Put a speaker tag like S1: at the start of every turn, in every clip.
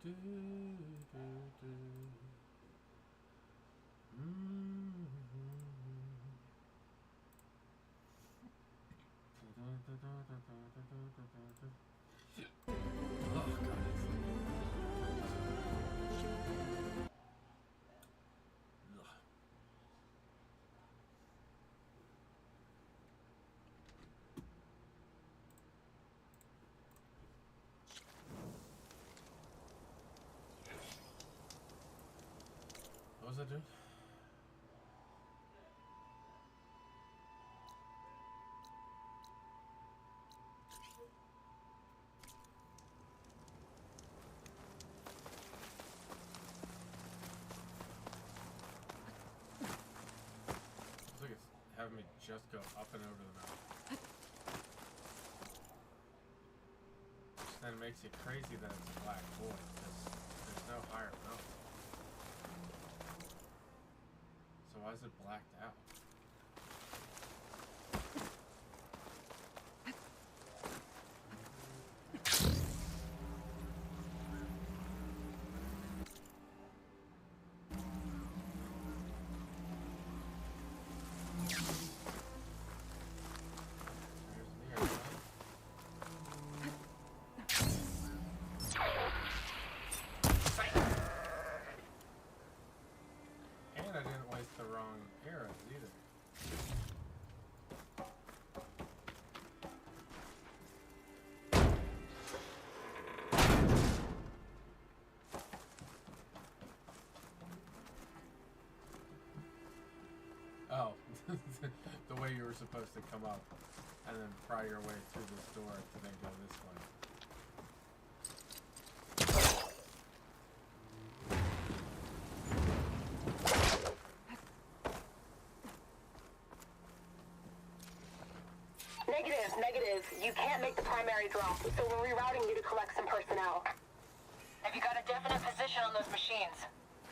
S1: Do, do, do. Mm-hmm. Oh, God. What was I doing? Looks like it's having me just go up and over the mountain. Which then makes it crazy that it's a black void, because there's no higher mountain. So why is it blacked out? And I didn't waste the wrong arrows either. Oh, the way you were supposed to come up and then pry your way through this door to then go this way.
S2: Negative. You can't make the primary drop, so we're rerouting you to collect some personnel.
S3: Have you got a definite position on those machines?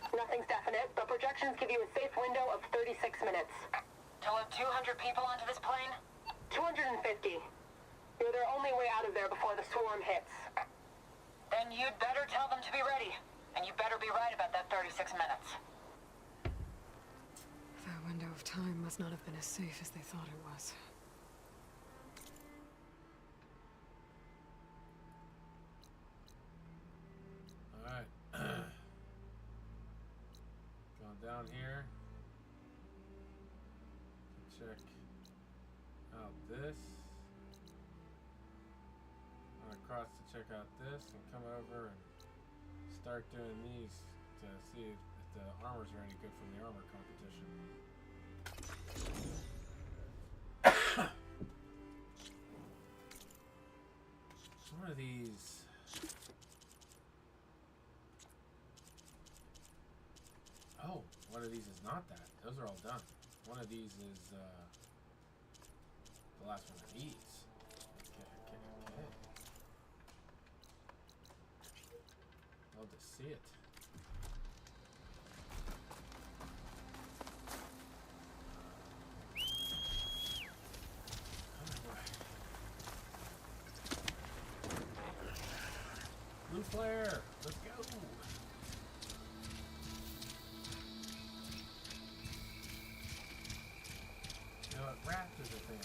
S2: Nothing's definite, but projections give you a safe window of 36 minutes.
S3: To load 200 people onto this plane?
S2: 250. You're their only way out of there before the swarm hits.
S3: Then you'd better tell them to be ready. And you better be right about that 36 minutes.
S4: Their window of time must not have been as safe as they thought it was.
S1: Alright. Going down here. Check out this. Going across to check out this and come over and start doing these to see if the armors are any good from the armor competition. One of these. Oh, one of these is not that. Those are all done. One of these is the last one of these. Okay. Love to see it. Blue flare, let's go. You know what? Raptors are thing.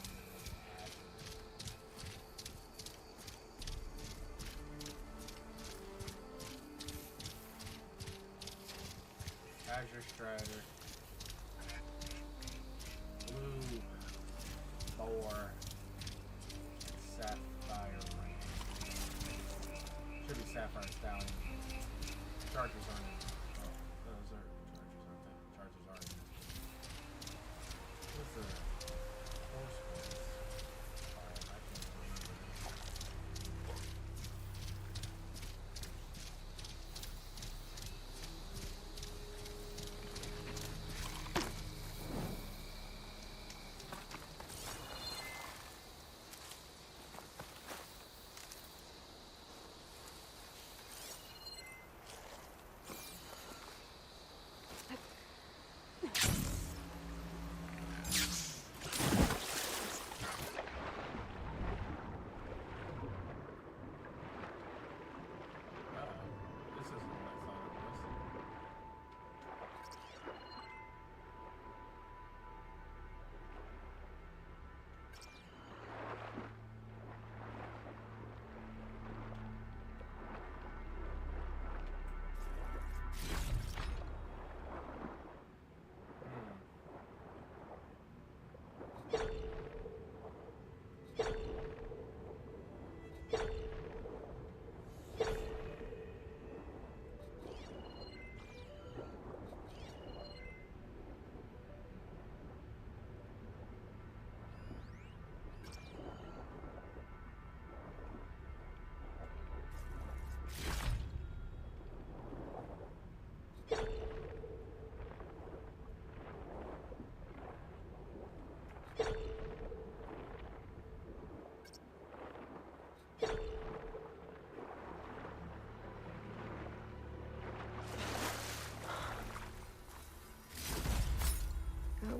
S1: Azure Strider. Blue. Boar. Sapphire Ring. Should be Sapphire Stallion. Chargers aren't in. Oh, those are Chargers, aren't they? Chargers aren't in. What's the horse ones? I can't remember.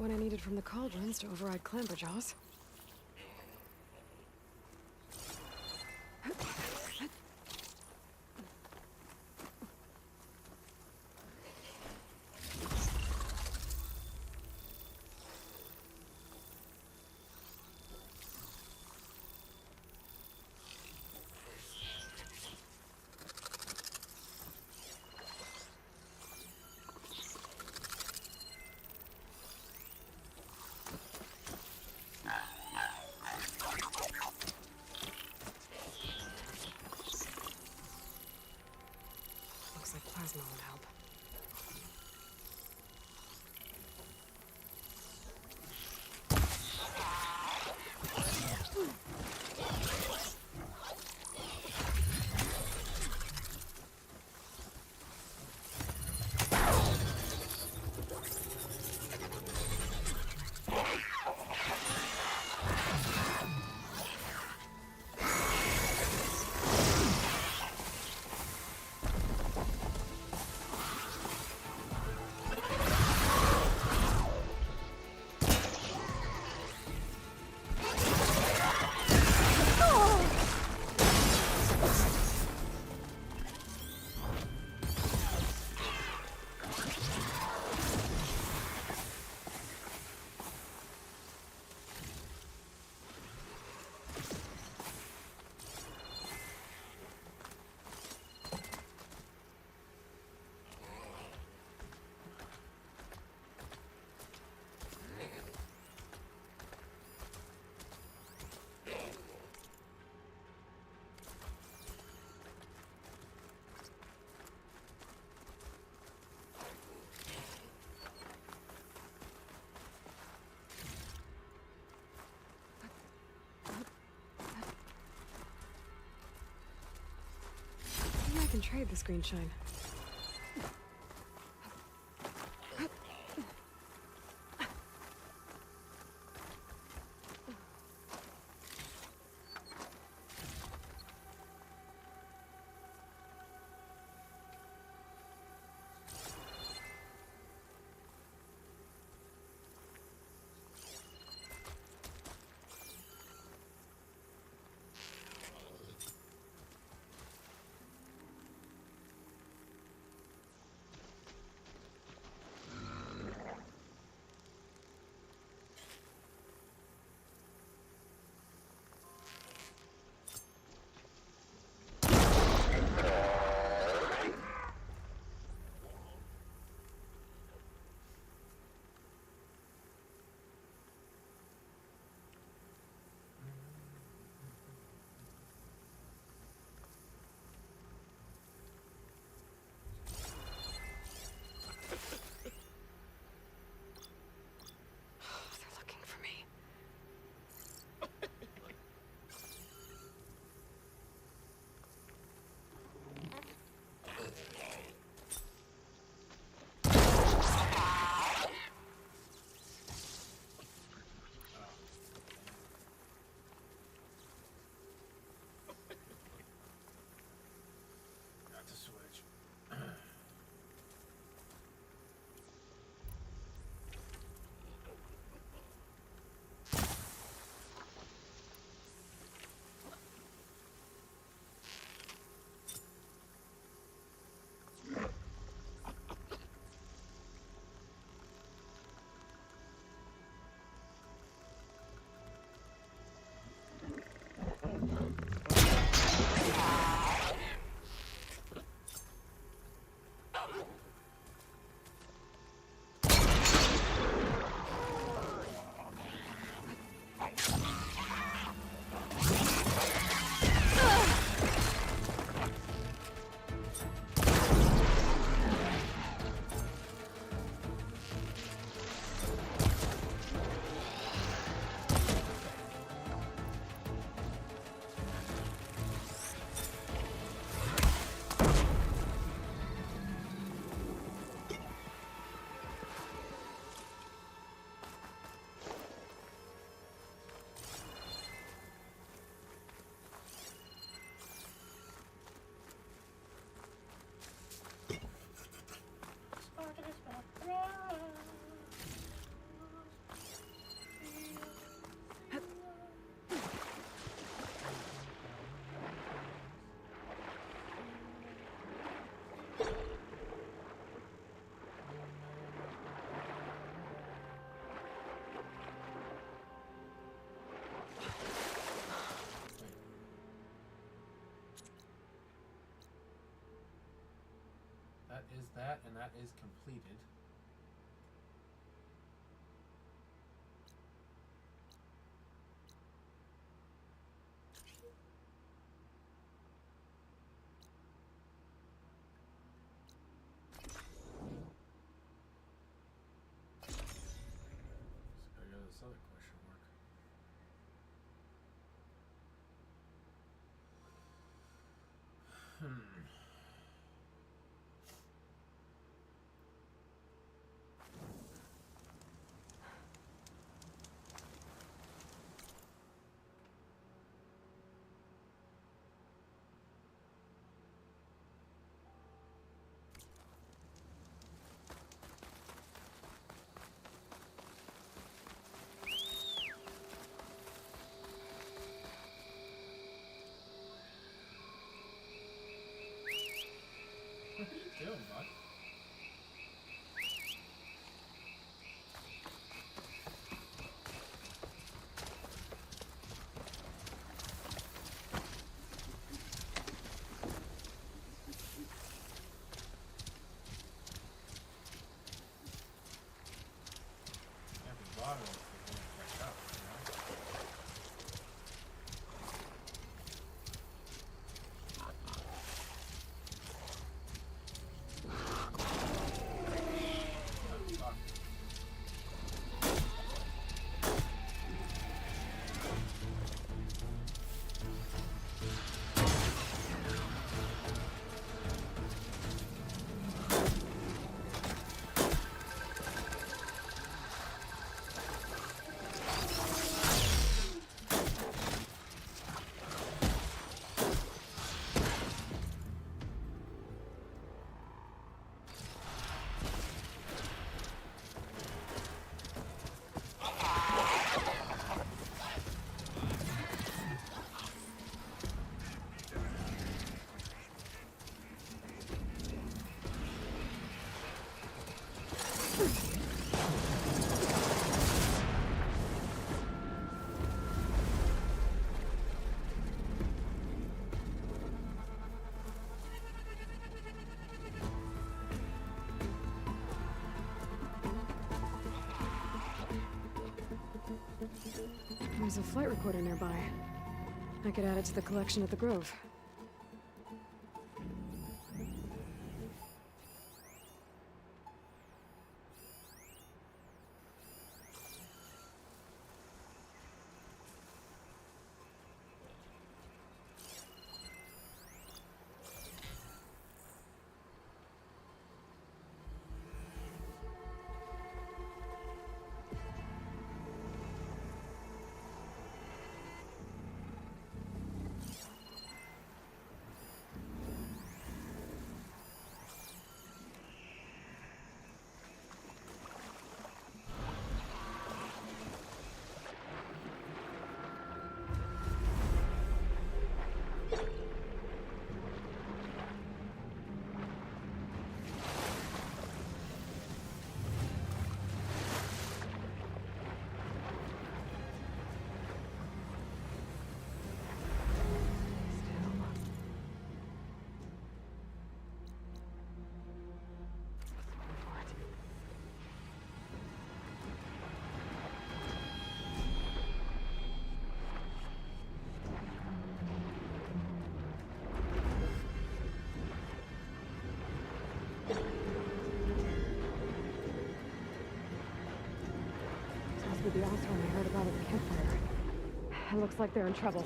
S4: what I needed from the cauldrons to override Clamberjaws. Looks like plasma would help. Maybe I can trade this green shine.
S1: is that, and that is completed. So I got this other question mark. What are you doing, bud? Can't be bothered if they don't catch up, you know? Fuck.
S4: There's a flight recorder nearby. I could add it to the collection at the Grove. Must be the Osborn I heard about at the campfire. It looks like they're in trouble.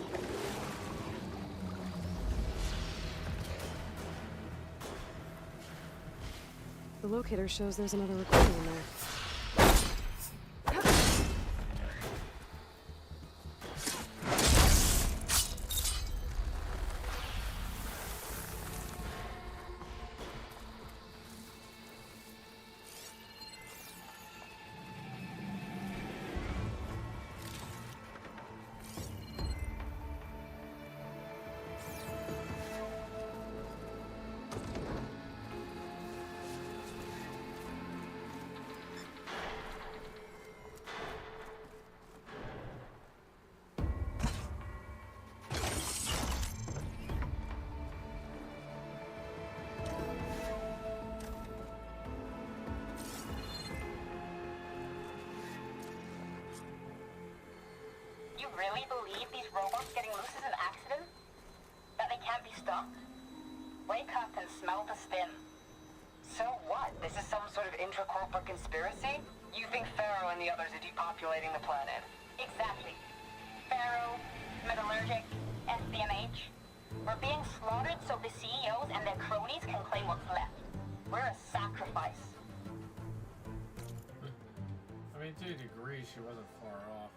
S4: The locator shows there's another recording in there.
S3: really believe these robots getting loose is an accident? That they can't be stopped? Wake up and smell the stim. So what? This is some sort of intracorporate conspiracy? You think Pharaoh and the others are depopulating the planet? Exactly. Pharaoh, Metallurgic, SBMH. We're being slaughtered so the CEOs and their cronies can claim what's left. We're a sacrifice.
S1: I mean, to a degree, she wasn't far off.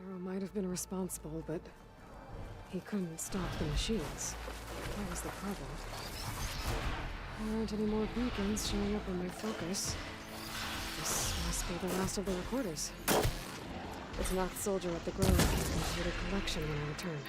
S4: Pharaoh might have been responsible, but he couldn't stop the machines. That was the problem. There aren't any more beacons showing up on my focus. This must be the last of the recorders. It's not the soldier at the Grove can complete a collection when I return.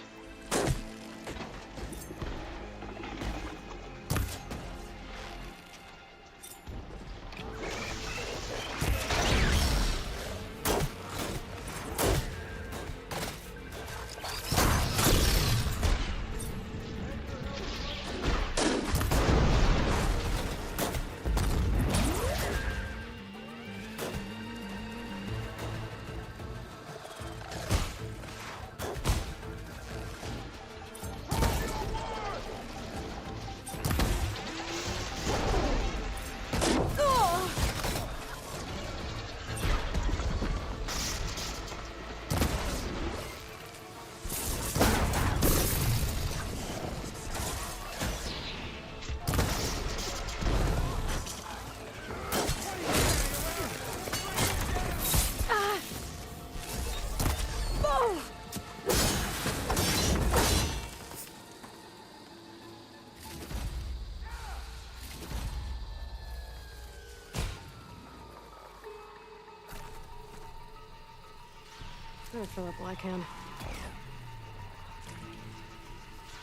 S4: There, Philip Blackhand.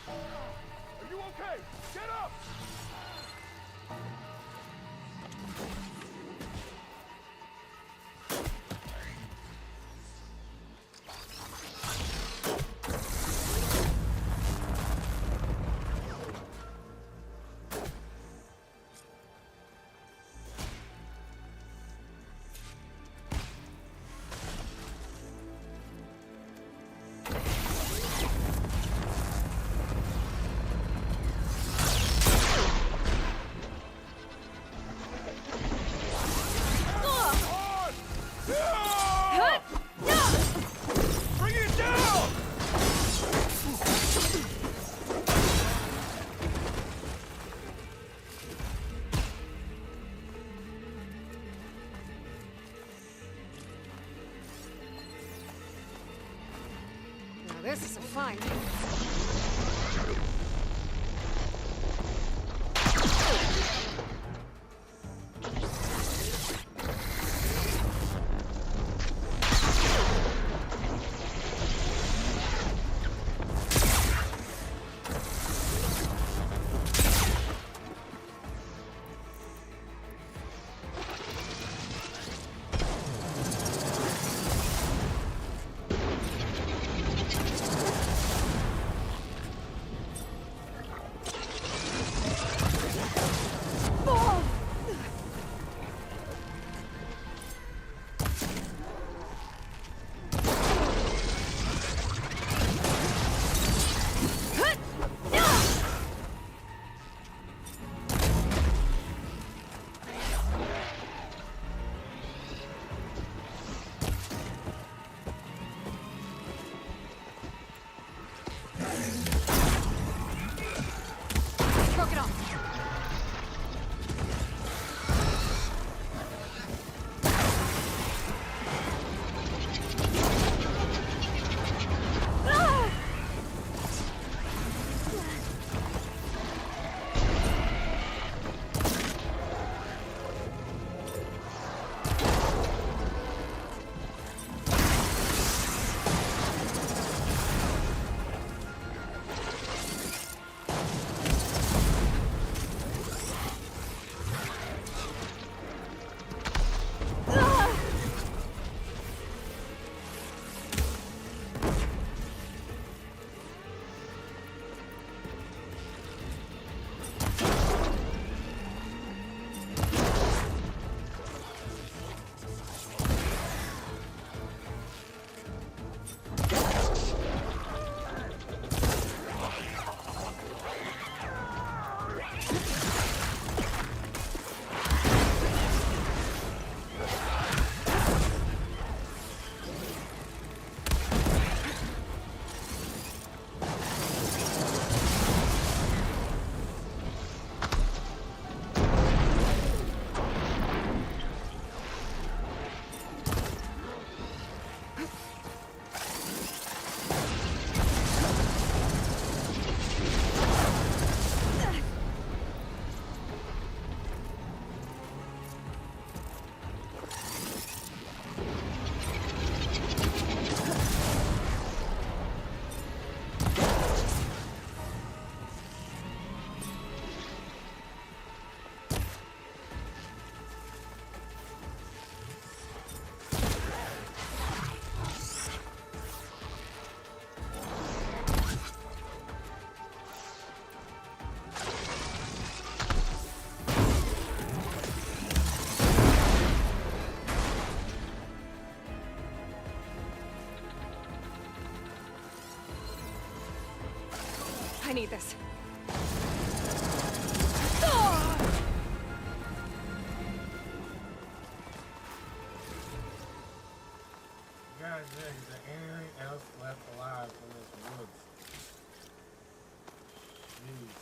S5: Are you okay? Get up! Bring it down!
S4: Now this is a fight. I need this.
S1: God dang, is there anything else left alive in this woods? Jeez.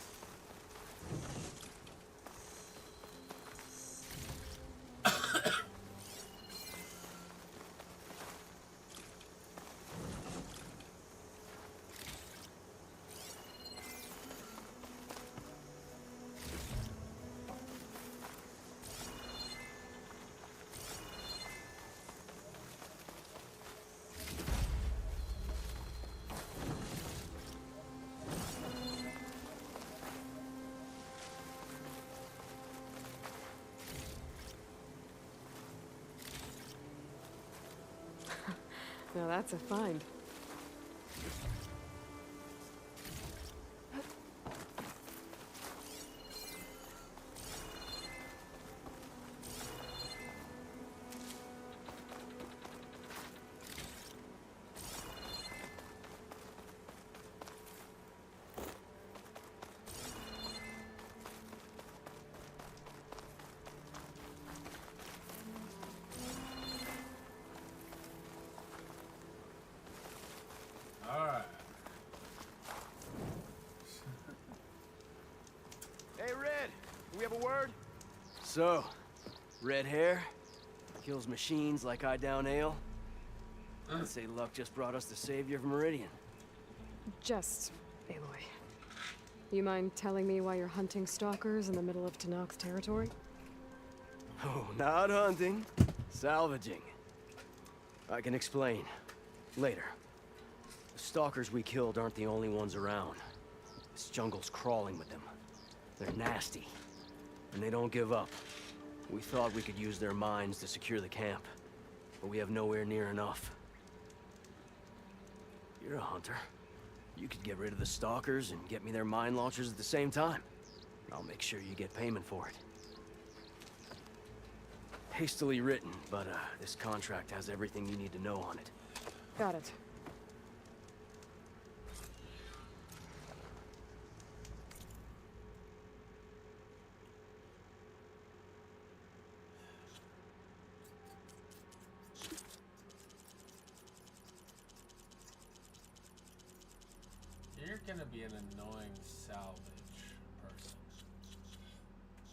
S4: Now that's a find.
S1: Alright.
S5: Hey, Red. Do we have a word?
S6: So, red hair, kills machines like I down ale. I'd say luck just brought us the savior of Meridian.
S4: Just, Aloy. You mind telling me why you're hunting stalkers in the middle of Tenakth's territory?
S6: Oh, not hunting, salvaging. I can explain. Later. The stalkers we killed aren't the only ones around. This jungle's crawling with them. They're nasty, and they don't give up. We thought we could use their mines to secure the camp, but we have nowhere near enough. You're a hunter. You could get rid of the stalkers and get me their mine launchers at the same time. I'll make sure you get payment for it. Hastily written, but this contract has everything you need to know on it.
S4: Got it.
S1: You're gonna be an annoying salvage person.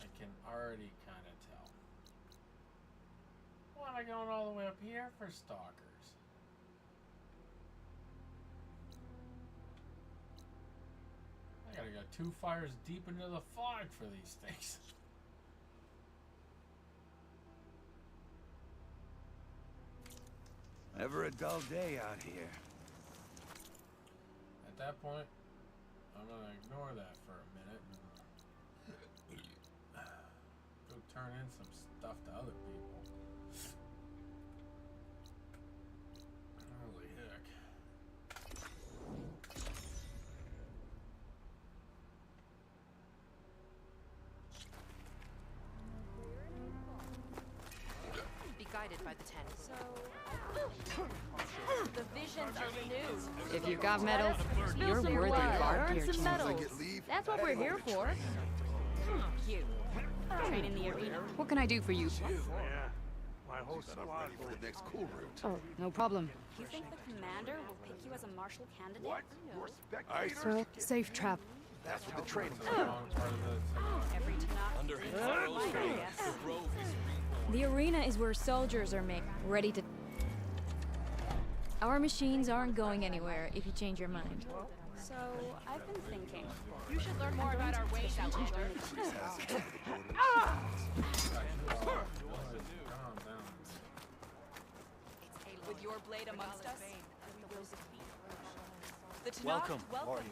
S1: I can already kind of tell. Why am I going all the way up here for stalkers? I gotta go 2 fires deep into the fog for these things.
S5: Never a dull day out here.
S1: At that point, I'm gonna ignore that for a minute and go turn in some stuff to other people. Holy heck.
S7: Be guided by the ten. The visions are renewed.
S8: If you've got medals,
S7: Spill
S8: you're
S7: some
S8: worthy
S7: blood,
S8: of our
S7: earn
S8: dear
S7: some
S8: chance.
S7: medals. That's what we're here for. You. Train in the arena.
S8: What can I do for you?
S5: My whole squad.
S9: The next cool route.
S8: Oh, no problem.
S10: You think the commander will pick you as a martial candidate?
S5: What? You're spectators?
S8: Well, safe travel.
S9: That's what the training's
S1: The wrong part of the
S10: Every Tanakh.
S11: Under Himsaro's command, the grove is reborn.
S10: The arena is where soldiers are made, ready to... Our machines aren't going anywhere if you change your mind. So, I've been thinking.
S7: You should learn more about our ways, Outlander.
S1: calm down.
S7: With your blade amongst us. The Tanakh
S11: Welcome,
S7: welcome.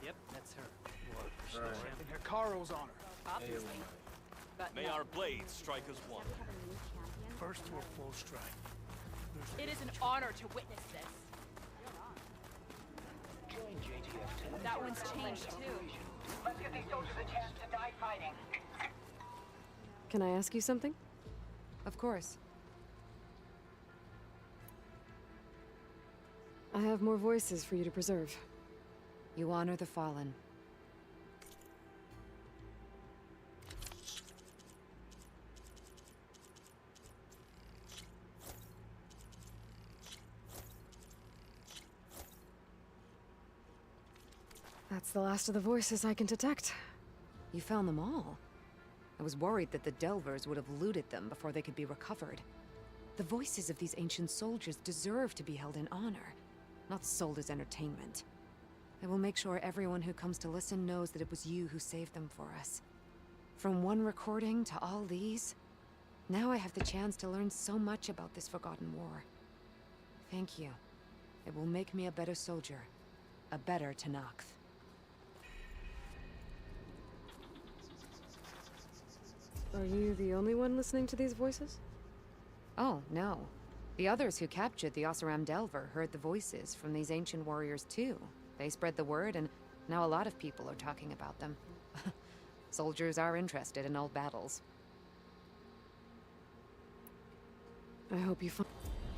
S11: Yep, that's her.
S1: Right.
S5: In Hikaru's honor.
S7: Obviously. But
S11: May
S7: no.
S11: our blades strike as one.
S5: First to a full strike.
S7: It is an honor to witness this. That one's changed too.
S3: Let's give these soldiers a chance to die fighting.
S4: Can I ask you something?
S8: Of course.
S4: I have more voices for you to preserve.
S8: You honor the fallen.
S4: That's the last of the voices I can detect.
S8: You found them all. I was worried that the Delvers would have looted them before they could be recovered. The voices of these ancient soldiers deserve to be held in honor, not sold as entertainment. I will make sure everyone who comes to listen knows that it was you who saved them for us. From one recording to all these, now I have the chance to learn so much about this forgotten war. Thank you. It will make me a better soldier, a better Tenakth.
S4: Are you the only one listening to these voices?
S8: Oh, no. The others who captured the Oseram Delver heard the voices from these ancient warriors too. They spread the word, and now a lot of people are talking about them. Soldiers are interested in old battles.
S4: I hope you find...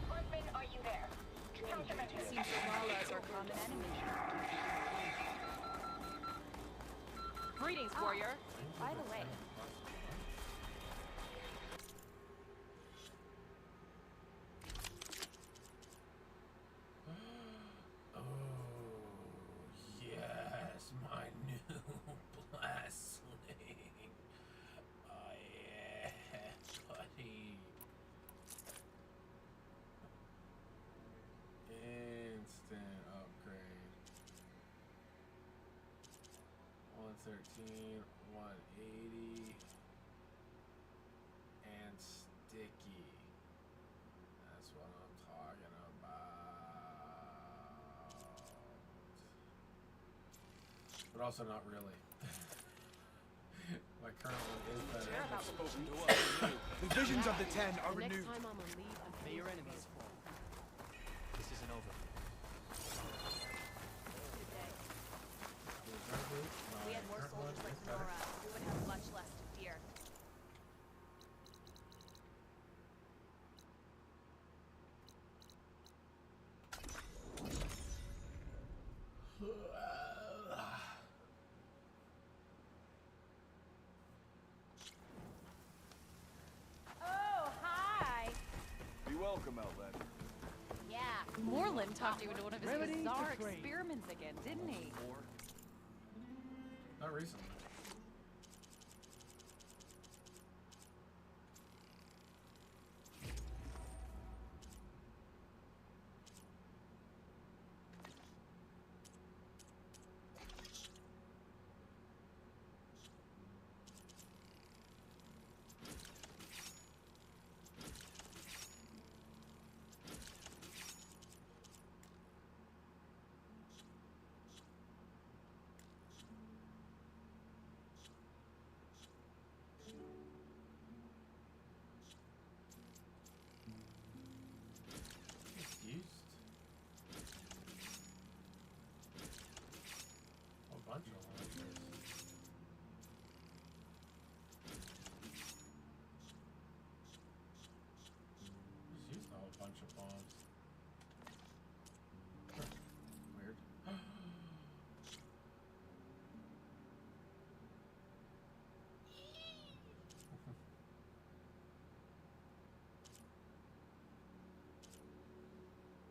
S3: Horseman, are you there? Countermeasures.
S7: Seems Squalas are common enemy. Greetings, warrior. By the way,
S1: Oh, yes, my new blast sling. Oh, yeah, buddy. Instant upgrade. 113, 180, and sticky. That's what I'm talking about. But also not really. My current one is better.
S11: Spoken to us.
S5: The visions of the Ten are renewed.
S11: May your enemies fall. This isn't over.
S7: if we had more soldiers like Nora, we would have much less to fear. Oh, hi!
S9: Be welcome, Outlander.
S7: Yeah, Moreland talked you into one of his bizarre experiments again, didn't he?
S1: Not recently. Used. A bunch of launchers. Just used a whole bunch of bombs. Huh. Weird.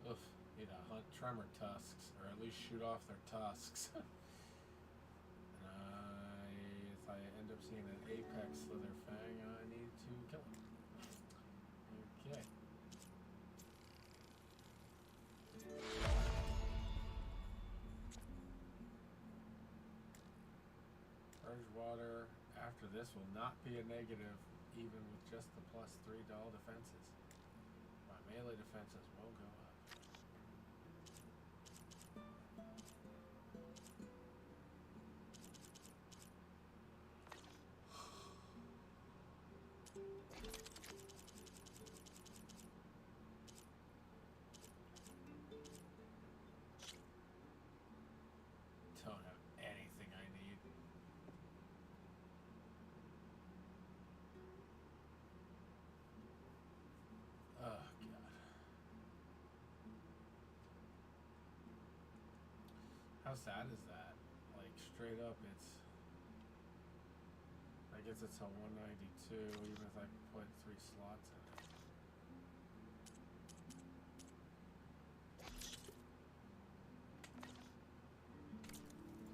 S1: Oof, need to hunt tremor tusks, or at least shoot off their tusks. And if I end up seeing an apex slither fang, I need to kill him. Okay. Purge water after this will not be a negative, even with just the +3 to all defenses. My melee defenses will go up. Don't have anything I need. How sad is that? Like, straight up, it's... I guess it's a 192, even if I put 3 slots in it.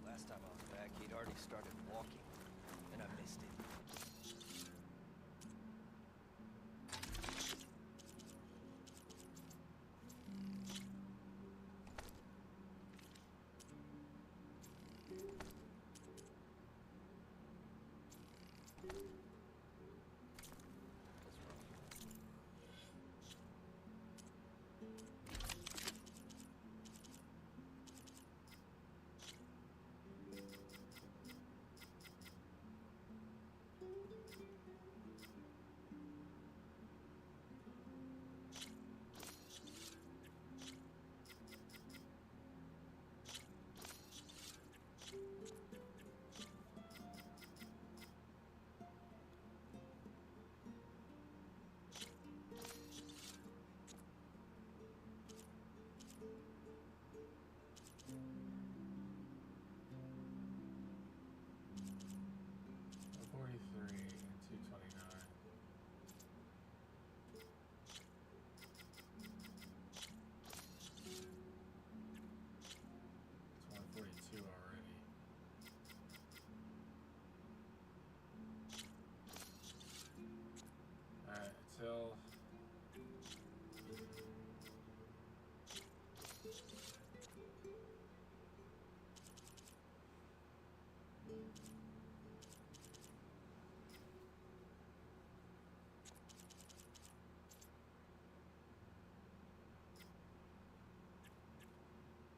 S6: Last time I was back, he'd already started walking, and I missed it.
S1: Till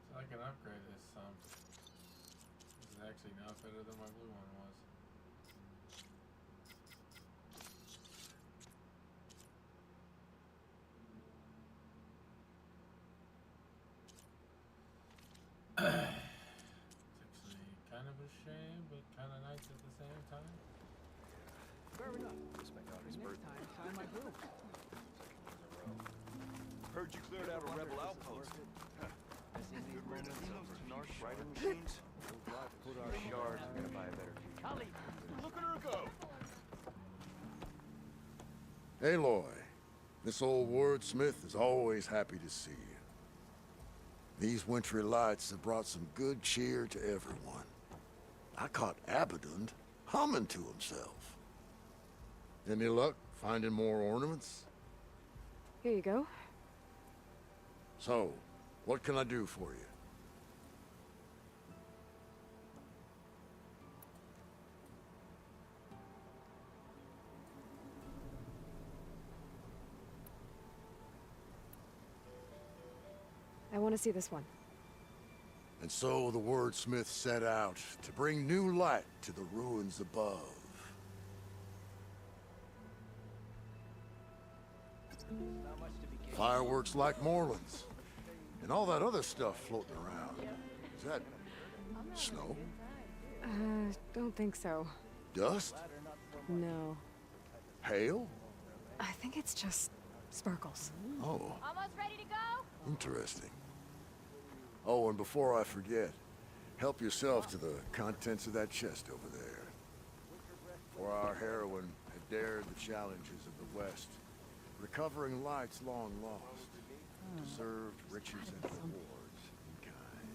S1: so I can upgrade this some. This is actually not better than my blue one was. It's actually kind of a shame, but kind of nice at the same time.
S6: Fair enough. It's my daughter's birthday.
S11: Next time, tie my boots.
S9: Heard you cleared out a rebel outpost. Good riddance of those Tenarch writing machines.
S6: Put our shards, we're gonna buy a better future.
S9: Holly, look at her go!
S12: Aloy, this old wordsmith is always happy to see you. These wintry lights have brought some good cheer to everyone. I caught Abaddon humming to himself. Any luck finding more ornaments?
S4: Here you go.
S12: So, what can I do for you?
S4: I want to see this one.
S12: And so the wordsmith set out to bring new light to the ruins above. Fireworks like Moorlands, and all that other stuff floating around. Is that snow?
S4: Don't think so.
S12: Dust?
S4: No.
S12: Hail?
S4: I think it's just sparkles.
S12: Oh,
S10: Almost ready to go?
S12: interesting. Oh, and before I forget, help yourself to the contents of that chest over there. For our heroine had dared the challenges of the West, recovering lights long lost, deserved riches and rewards in kind.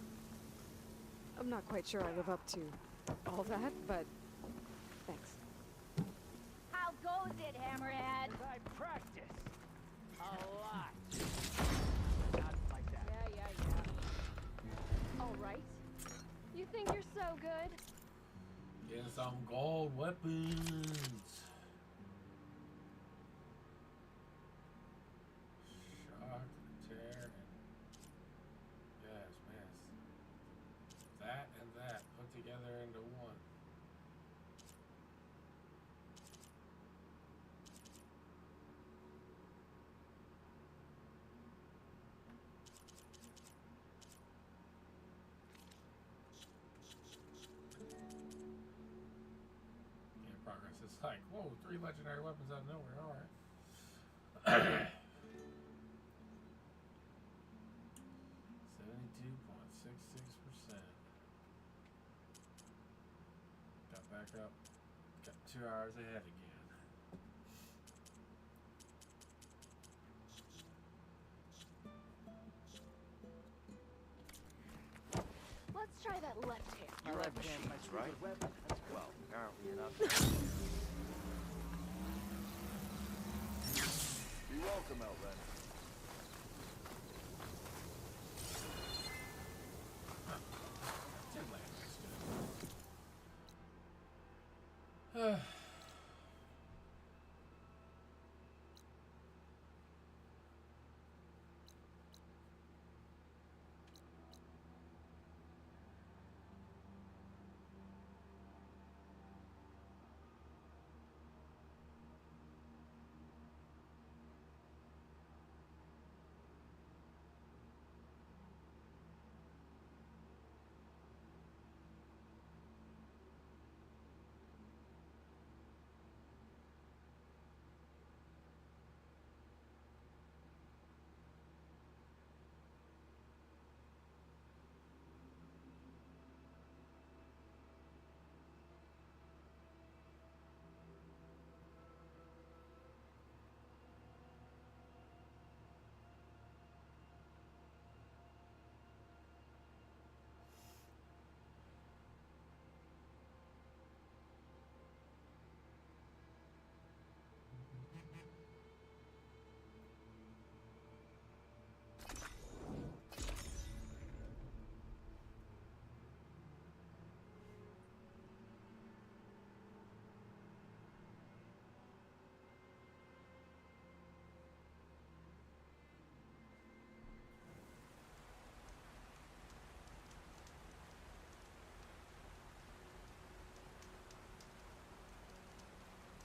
S4: I'm not quite sure I live up to all that, but thanks.
S10: How goes it, Hammerhead?
S11: I practice a lot. Not like that.
S10: Yeah. All right. You think you're so good?
S1: Getting some gold weapons. Shock, tear, and yes, man. That and that put together into one. Game progress. It's like, whoa, 3 legendary weapons out of nowhere. All right. 72.66%. back up. Got 2 hours ahead again.
S10: Let's try that left hand.
S9: You have machines, right? Well, apparently enough.
S12: Be welcome, Outlander.
S1: Did land next to it.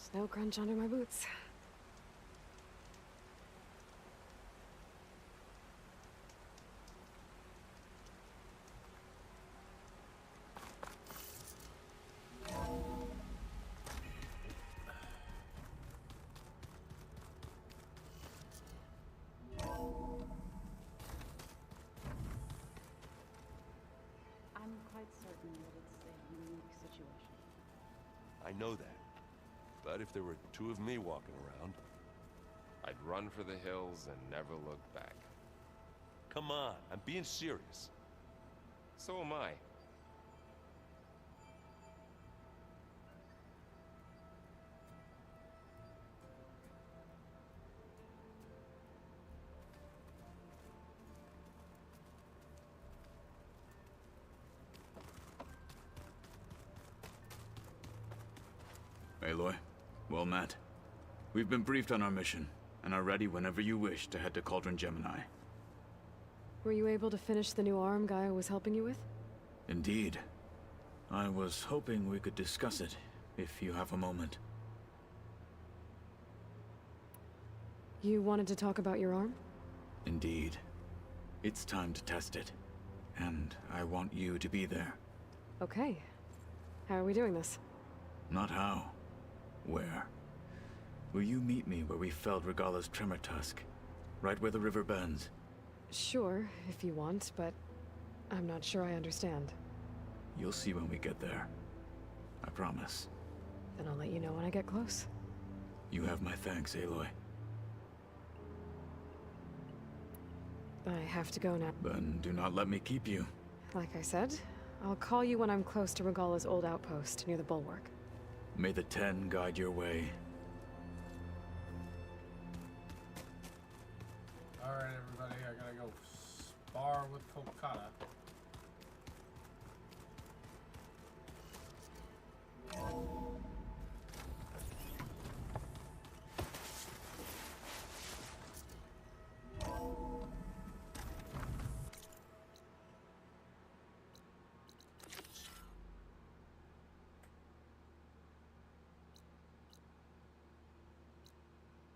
S4: Snow crunch under my boots.
S11: I'm quite certain that it's a unique situation.
S13: I know that. But if there were two of me walking around,
S14: I'd run for the hills and never look back.
S13: come on, I'm being serious.
S14: So am I.
S15: Aloy, well met. We've been briefed on our mission, and are ready whenever you wish to head to Cauldron Gemini.
S4: Were you able to finish the new arm Gaia was helping you with?
S15: Indeed. I was hoping we could discuss it, if you have a moment.
S4: You wanted to talk about your arm?
S15: Indeed. It's time to test it. And I want you to be there.
S4: Okay. How are we doing this?
S15: Not how. Where? Will you meet me where we felled Regalla's Tremor Tusk? Right where the river bends?
S4: Sure, if you want, but I'm not sure I understand.
S15: You'll see when we get there. I promise.
S4: Then I'll let you know when I get close.
S15: You have my thanks, Aloy.
S4: I have to go now.
S15: Then do not let me keep you.
S4: Like I said, I'll call you when I'm close to Regalla's old outpost near the bulwark.
S15: May the Ten guide your way.
S1: Alright, everybody, I gotta go spar with Kolkata.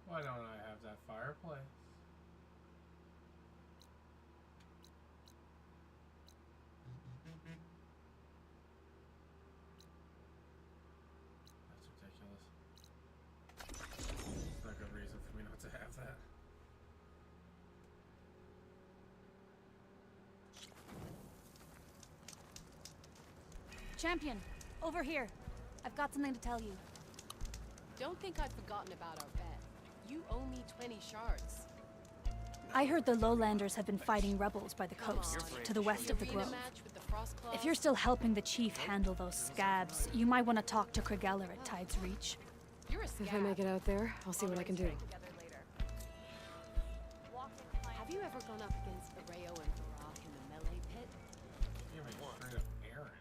S1: Why don't I have that fireplace? That's ridiculous. It's not a good reason for me not to have that.
S10: Champion, over here.
S16: I've got something to tell you.
S7: Don't think I've forgotten about our bet. You owe me 20 shards.
S16: I heard the Lowlanders have been fighting rebels by the coast, to the west of the Grove. If you're still helping the chief handle those scabs, you might want to talk to Krigella at Tide's Reach.
S4: If I make it out there, I'll see what I can do.
S7: Have you ever gone up against Areo and Varrock in the melee pit?
S1: Give me a straight up errand.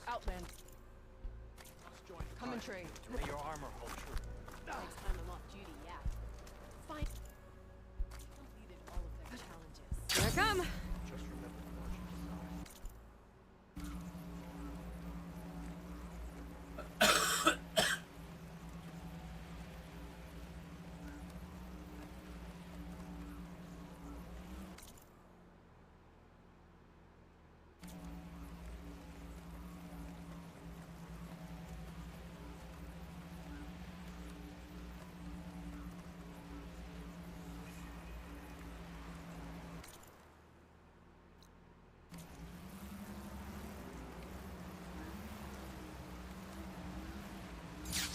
S7: Outland. Come and trade.
S9: May your armor hold true.
S7: Next time I'm off duty, yeah. Fine. Completed all of their challenges.
S4: Here I come!
S9: Just remember the margin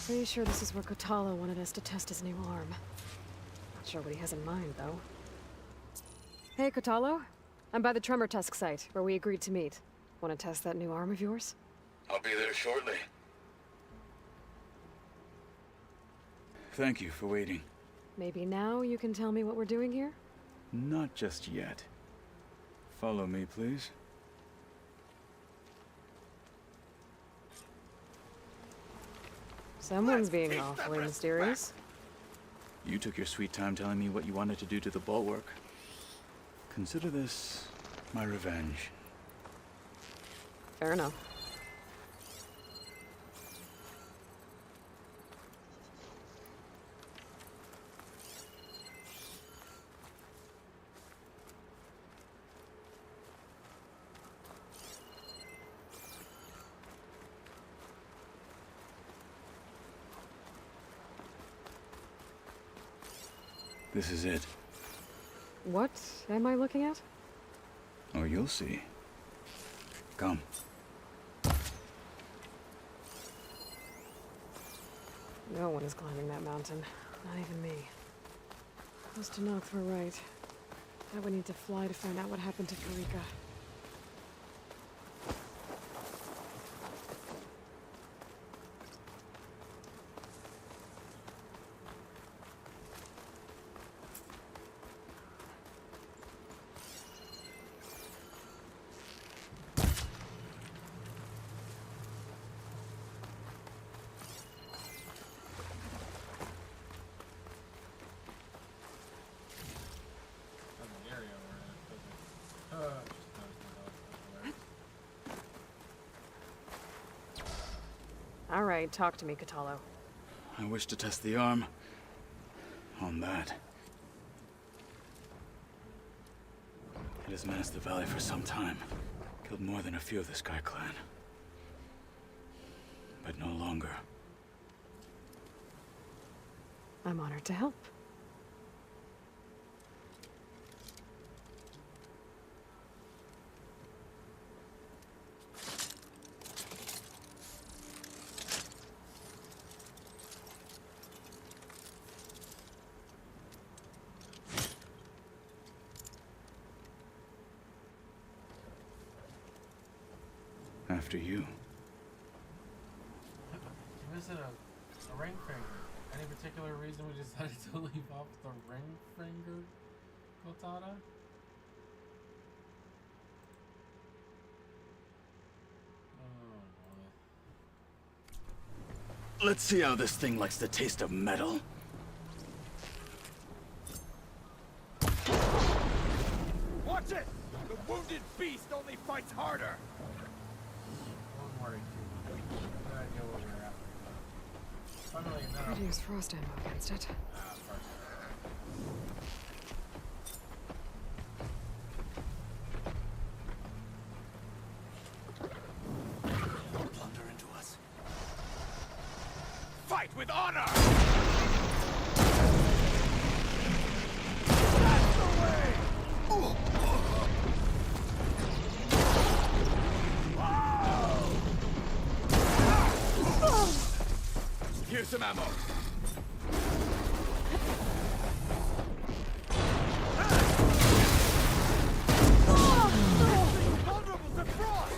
S4: Pretty sure this is where Kotalo wanted us to test his new arm. Not sure what he has in mind, though. Hey, Kotalo. I'm by the Tremor Tusk site, where we agreed to meet. Want to test that new arm of yours?
S15: I'll be there shortly. Thank you for waiting.
S4: Maybe now you can tell me what we're doing here?
S15: Not just yet. Follow me, please.
S4: Someone's being awfully mysterious.
S15: You took your sweet time telling me what you wanted to do to the bulwark. Consider this my revenge.
S4: Fair enough.
S15: This is it.
S4: What am I looking at?
S15: Oh, you'll see. Come.
S4: No one is climbing that mountain. Not even me. Close to Noth were right. I would need to fly to find out what happened to Farika. All right, talk to me, Kotalo.
S15: I wish to test the arm on that. It has menaced the valley for some time. Killed more than a few of the Sky Clan. But no longer.
S4: I'm honored to help.
S15: After you.
S1: You missing a ring finger. Any particular reason we decided to leave off the ring finger, Kotada? Oh boy.
S15: Let's see how this thing likes the taste of metal.
S5: Watch it! The wounded beast only fights harder!
S1: One more AQ. No idea what we're at. Funnily enough.
S4: Could use frost ammo against it.
S5: Plunder into us. Fight with honor! That's the way! Here's some ammo. Vulnerable to frost!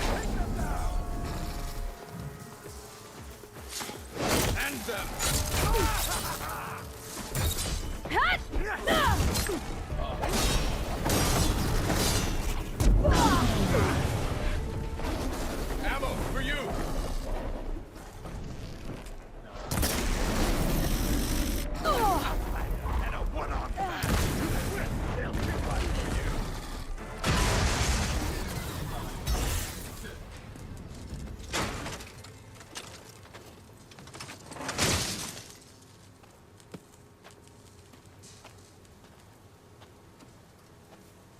S5: Take them now! End them! Ammo for you! And a one-armed man! They'll be one for you!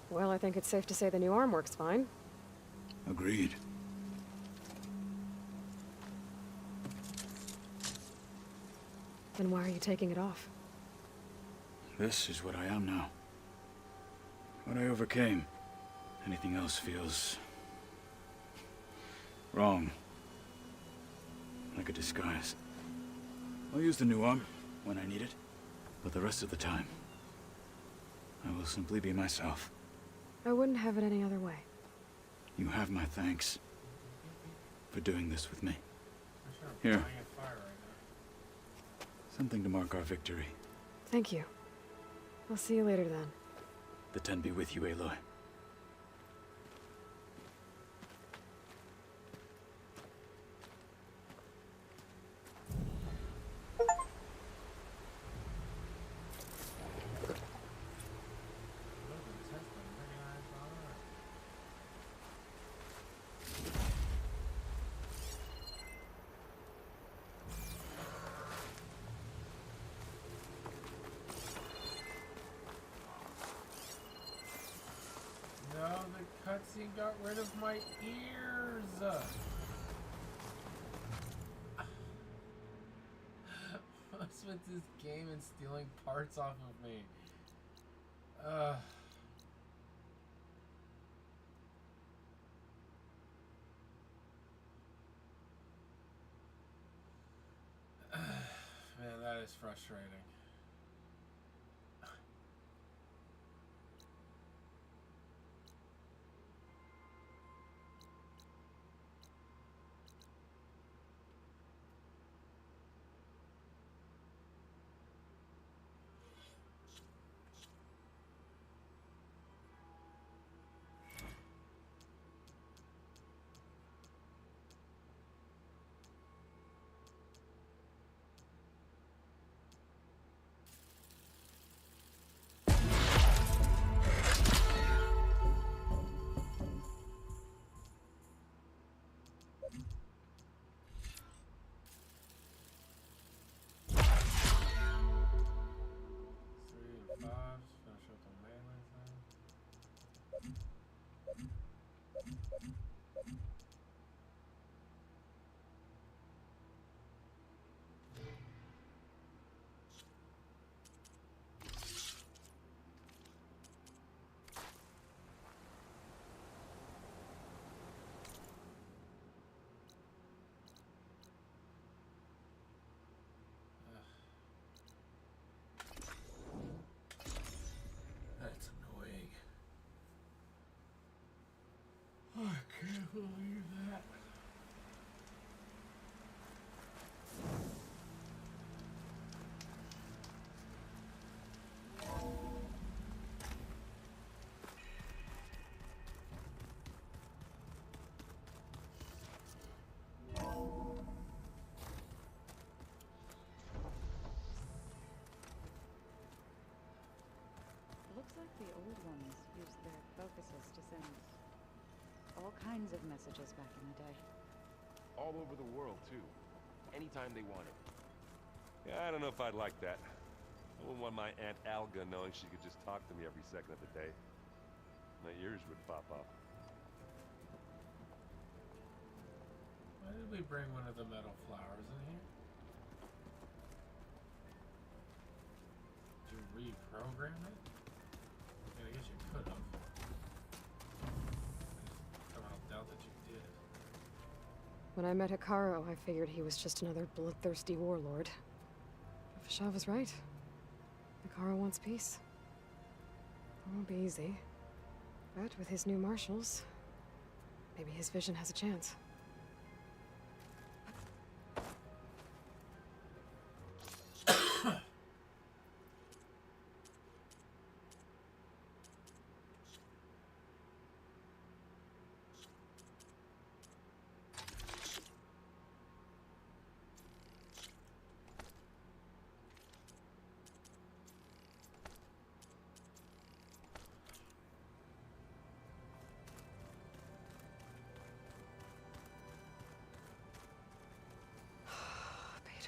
S4: Well, I think it's safe to say the new arm works fine.
S15: Agreed.
S4: Then why are you taking it off?
S15: This is what I am now. What I overcame. Anything else feels... wrong. Like a disguise. I'll use the new arm when I need it, but the rest of the time, I will simply be myself.
S4: I wouldn't have it any other way.
S15: You have my thanks for doing this with me. Here. Something to mark our victory.
S4: Thank you. I'll see you later then.
S15: The Ten be with you, Aloy.
S1: No, the cutscene got rid of my ears. What's with this game and stealing parts off of me? Man, that is frustrating.
S11: the old ones used their focuses to send all kinds of messages back in the day.
S14: All over the world, too. Anytime they wanted. Yeah, I don't know if I'd like that. I wouldn't want my Aunt Alga knowing she could just talk to me every second of the day. My ears would pop off.
S1: Why did we bring one of the metal flowers in here? Did you reprogram it? I guess you could have. I somehow doubt that you did.
S4: When I met Hikaru, I figured he was just another bloodthirsty warlord. But Fashav was right. Hikaru wants peace. It won't be easy. But with his new marshals, maybe his vision has a chance.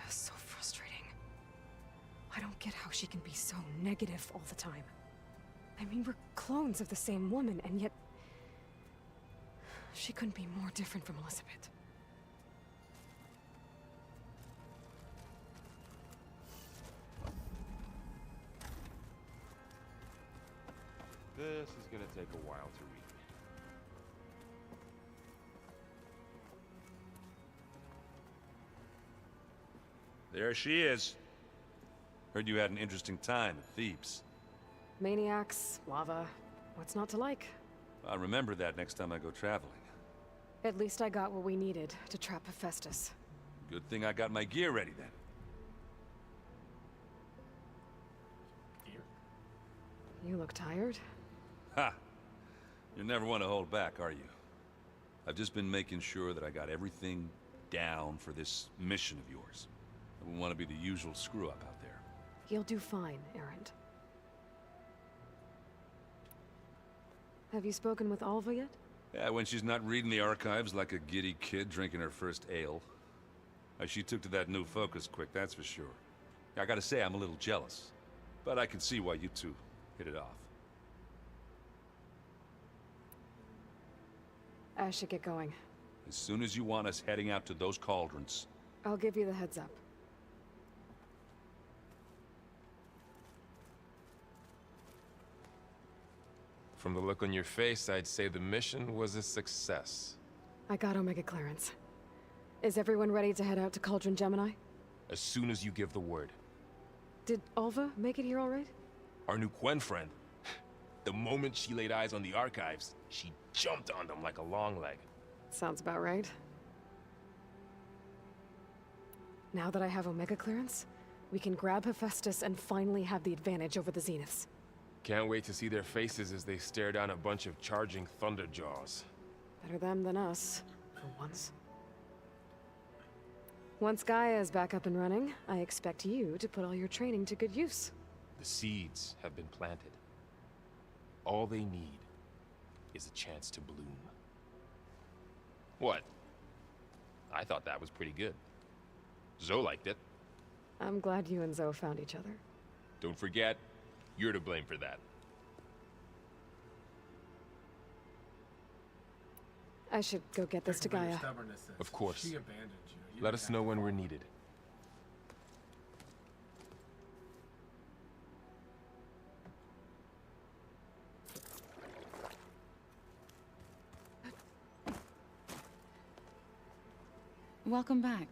S4: So frustrating. I don't get how she can be so negative all the time. I mean, we're clones of the same woman, and yet she couldn't be more different from Elizabeth.
S14: This is gonna take a while to read.
S13: There she is. Heard you had an interesting time at Thebes.
S4: Maniacs, lava, what's not to like?
S13: I'll remember that next time I go traveling.
S4: At least I got what we needed to trap Hephaestus.
S13: Good thing I got my gear ready then.
S4: You look tired.
S13: Ha! You never want to hold back, are you? I've just been making sure that I got everything down for this mission of yours. I wouldn't want to be the usual screw-up out there.
S4: You'll do fine, Erend. Have you spoken with Alva yet?
S13: Yeah, when she's not reading the archives like a giddy kid drinking her first ale. She took to that new focus quick, that's for sure. I gotta say, I'm a little jealous. But I can see why you two hit it off.
S4: I should get going.
S13: As soon as you want us heading out to those cauldrons.
S4: I'll give you the heads up.
S14: From the look on your face, I'd say the mission was a success.
S4: I got Omega clearance. Is everyone ready to head out to Cauldron Gemini?
S14: As soon as you give the word.
S4: Did Alva make it here all right?
S14: Our new Quen friend. The moment she laid eyes on the archives, she jumped on them like a long leg.
S4: Sounds about right. Now that I have Omega clearance, we can grab Hephaestus and finally have the advantage over the Zeniths.
S14: Can't wait to see their faces as they stare down a bunch of charging Thunderjaws.
S4: Better them than us, for once. Once Gaia is back up and running, I expect you to put all your training to good use.
S14: The seeds have been planted. All they need is a chance to bloom. What? I thought that was pretty good. Zoe liked it.
S4: I'm glad you and Zoe found each other.
S14: Don't forget, you're to blame for that.
S4: I should go get this to Gaia.
S14: Of course.
S1: She abandoned you.
S14: Let us know when we're needed.
S11: Welcome back.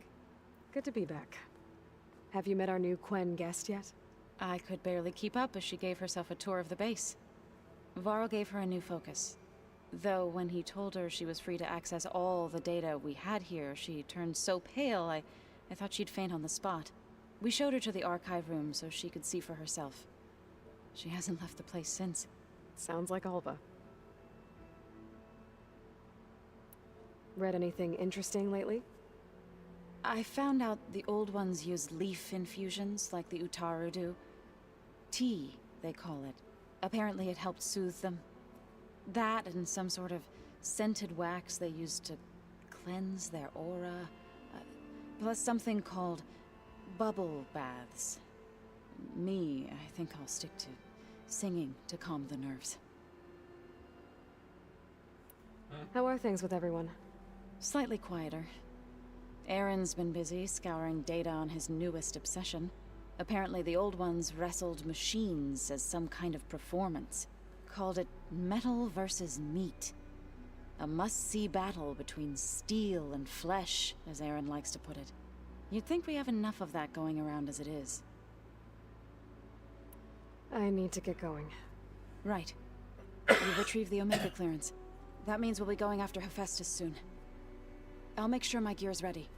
S4: Good to be back. Have you met our new Quen guest yet?
S11: I could barely keep up as she gave herself a tour of the base. Varl gave her a new focus. Though when he told her she was free to access all the data we had here, she turned so pale I thought she'd faint on the spot. We showed her to the archive room so she could see for herself. She hasn't left the place since.
S4: Sounds like Alva. Read anything interesting lately?
S11: I found out the old ones use leaf infusions like the Utaru do. Tea, they call it. Apparently it helped soothe them. That and some sort of scented wax they used to cleanse their aura. Plus something called bubble baths. I think I'll stick to singing to calm the nerves.
S4: How are things with everyone?
S11: Slightly quieter. Aaron's been busy scouring data on his newest obsession. Apparently the old ones wrestled machines as some kind of performance. Called it metal versus meat. A must-see battle between steel and flesh, as Aaron likes to put it. You'd think we have enough of that going around as it is.
S4: I need to get going.
S11: Right. You've retrieved the Omega clearance. That means we'll be going after Hephaestus soon. I'll make sure my gear's ready.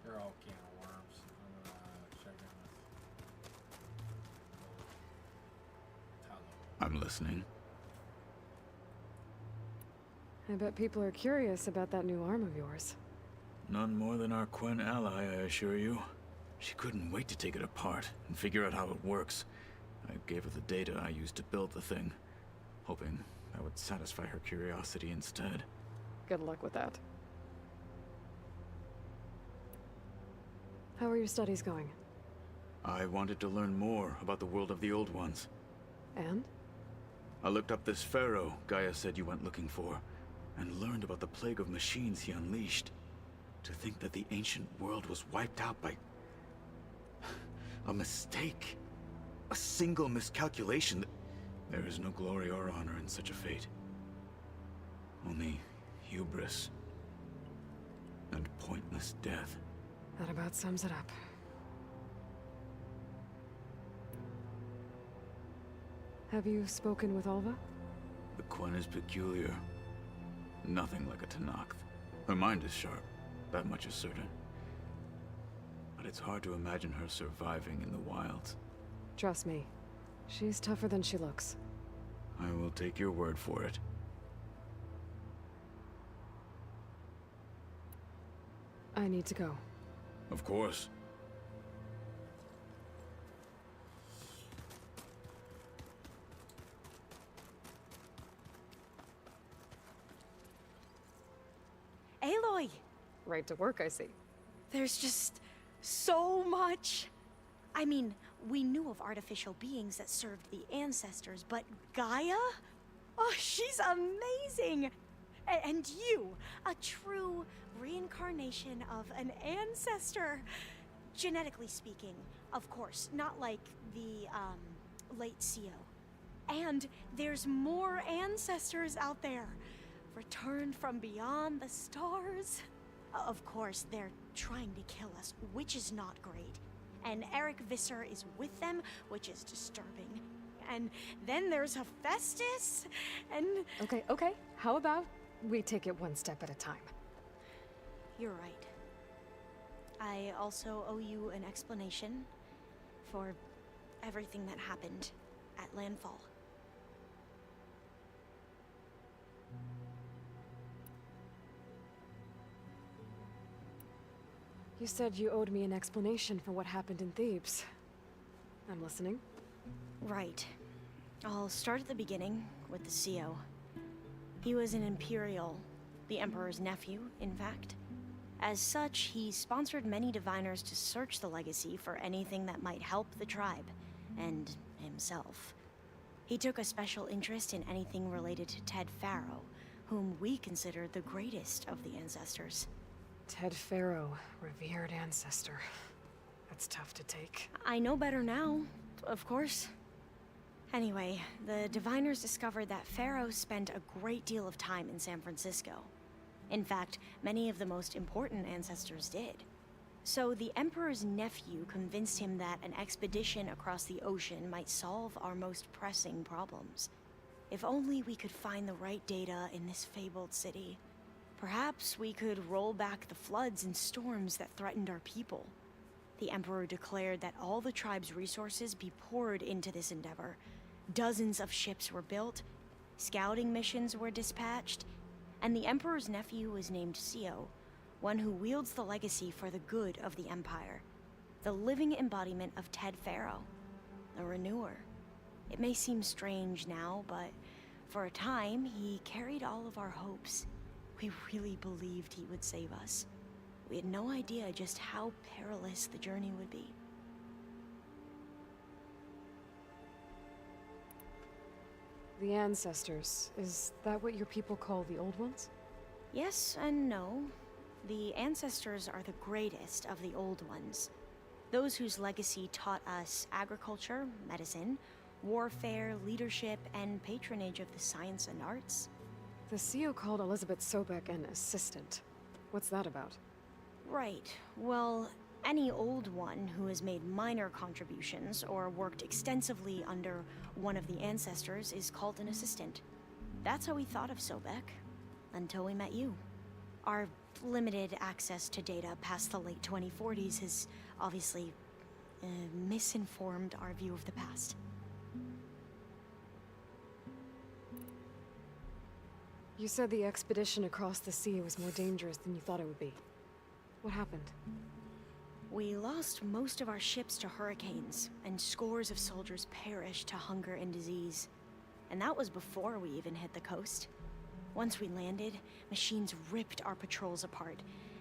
S1: They're all can of worms. I'm gonna check in with
S15: I'm listening.
S4: I bet people are curious about that new arm of yours.
S15: None more than our Quen ally, I assure you. She couldn't wait to take it apart and figure out how it works. I gave her the data I used to build the thing, hoping that would satisfy her curiosity instead.
S4: Good luck with that. How are your studies going?
S15: I wanted to learn more about the world of the Old Ones.
S4: And?
S15: I looked up this pharaoh Gaia said you went looking for, and learned about the plague of machines he unleashed. To think that the ancient world was wiped out by a mistake. A single miscalculation. There is no glory or honor in such a fate. Only hubris and pointless death.
S4: That about sums it up. Have you spoken with Alva?
S15: The Quen is peculiar. Nothing like a Tenakth. Her mind is sharp, that much is certain. But it's hard to imagine her surviving in the wilds.
S4: Trust me, she's tougher than she looks.
S15: I will take your word for it.
S4: I need to go.
S15: Of course.
S17: Aloy!
S4: Right to work, I see.
S17: There's just so much. I mean, we knew of artificial beings that served the ancestors, but Gaia? Oh, she's amazing! And you, a true reincarnation of an ancestor. Genetically speaking, of course, not like the, late CO. And there's more ancestors out there, returned from beyond the stars. Of course, they're trying to kill us, which is not great. And Eric Visser is with them, which is disturbing. And then there's Hephaestus, and...
S4: Okay. How about we take it one step at a time?
S17: You're right. I also owe you an explanation for everything that happened at Landfall.
S4: You said you owed me an explanation for what happened in Thebes. I'm listening.
S17: Right. I'll start at the beginning with the CO. He was an Imperial, the Emperor's nephew, in fact. As such, he sponsored many diviners to search the legacy for anything that might help the tribe, and himself. He took a special interest in anything related to Ted Faro, whom we consider the greatest of the ancestors.
S4: Ted Faro, revered ancestor. That's tough to take.
S17: I know better now, of course. Anyway, the diviners discovered that Faro spent a great deal of time in San Francisco. In fact, many of the most important ancestors did. So the Emperor's nephew convinced him that an expedition across the ocean might solve our most pressing problems. If only we could find the right data in this fabled city. Perhaps we could roll back the floods and storms that threatened our people. The Emperor declared that all the tribe's resources be poured into this endeavor. Dozens of ships were built, scouting missions were dispatched, and the Emperor's nephew was named CO, one who wields the legacy for the good of the Empire. The living embodiment of Ted Faro, a renewer. It may seem strange now, but for a time, he carried all of our hopes. We really believed he would save us. We had no idea just how perilous the journey would be.
S4: The ancestors, is that what your people call the old ones?
S17: Yes and no. The ancestors are the greatest of the old ones. Those whose legacy taught us agriculture, medicine, warfare, leadership, and patronage of the science and arts.
S4: The CEO called Elizabeth Sobek an assistant. What's that about?
S17: Right. Well, any old one who has made minor contributions or worked extensively under one of the ancestors is called an assistant. That's how we thought of Sobek, until we met you. Our limited access to data past the late 2040s has obviously misinformed our view of the past.
S4: You said the expedition across the sea was more dangerous than you thought it would be. What happened?
S17: We lost most of our ships to hurricanes, and scores of soldiers perished to hunger and disease. And that was before we even hit the coast. Once we landed, machines ripped our patrols apart,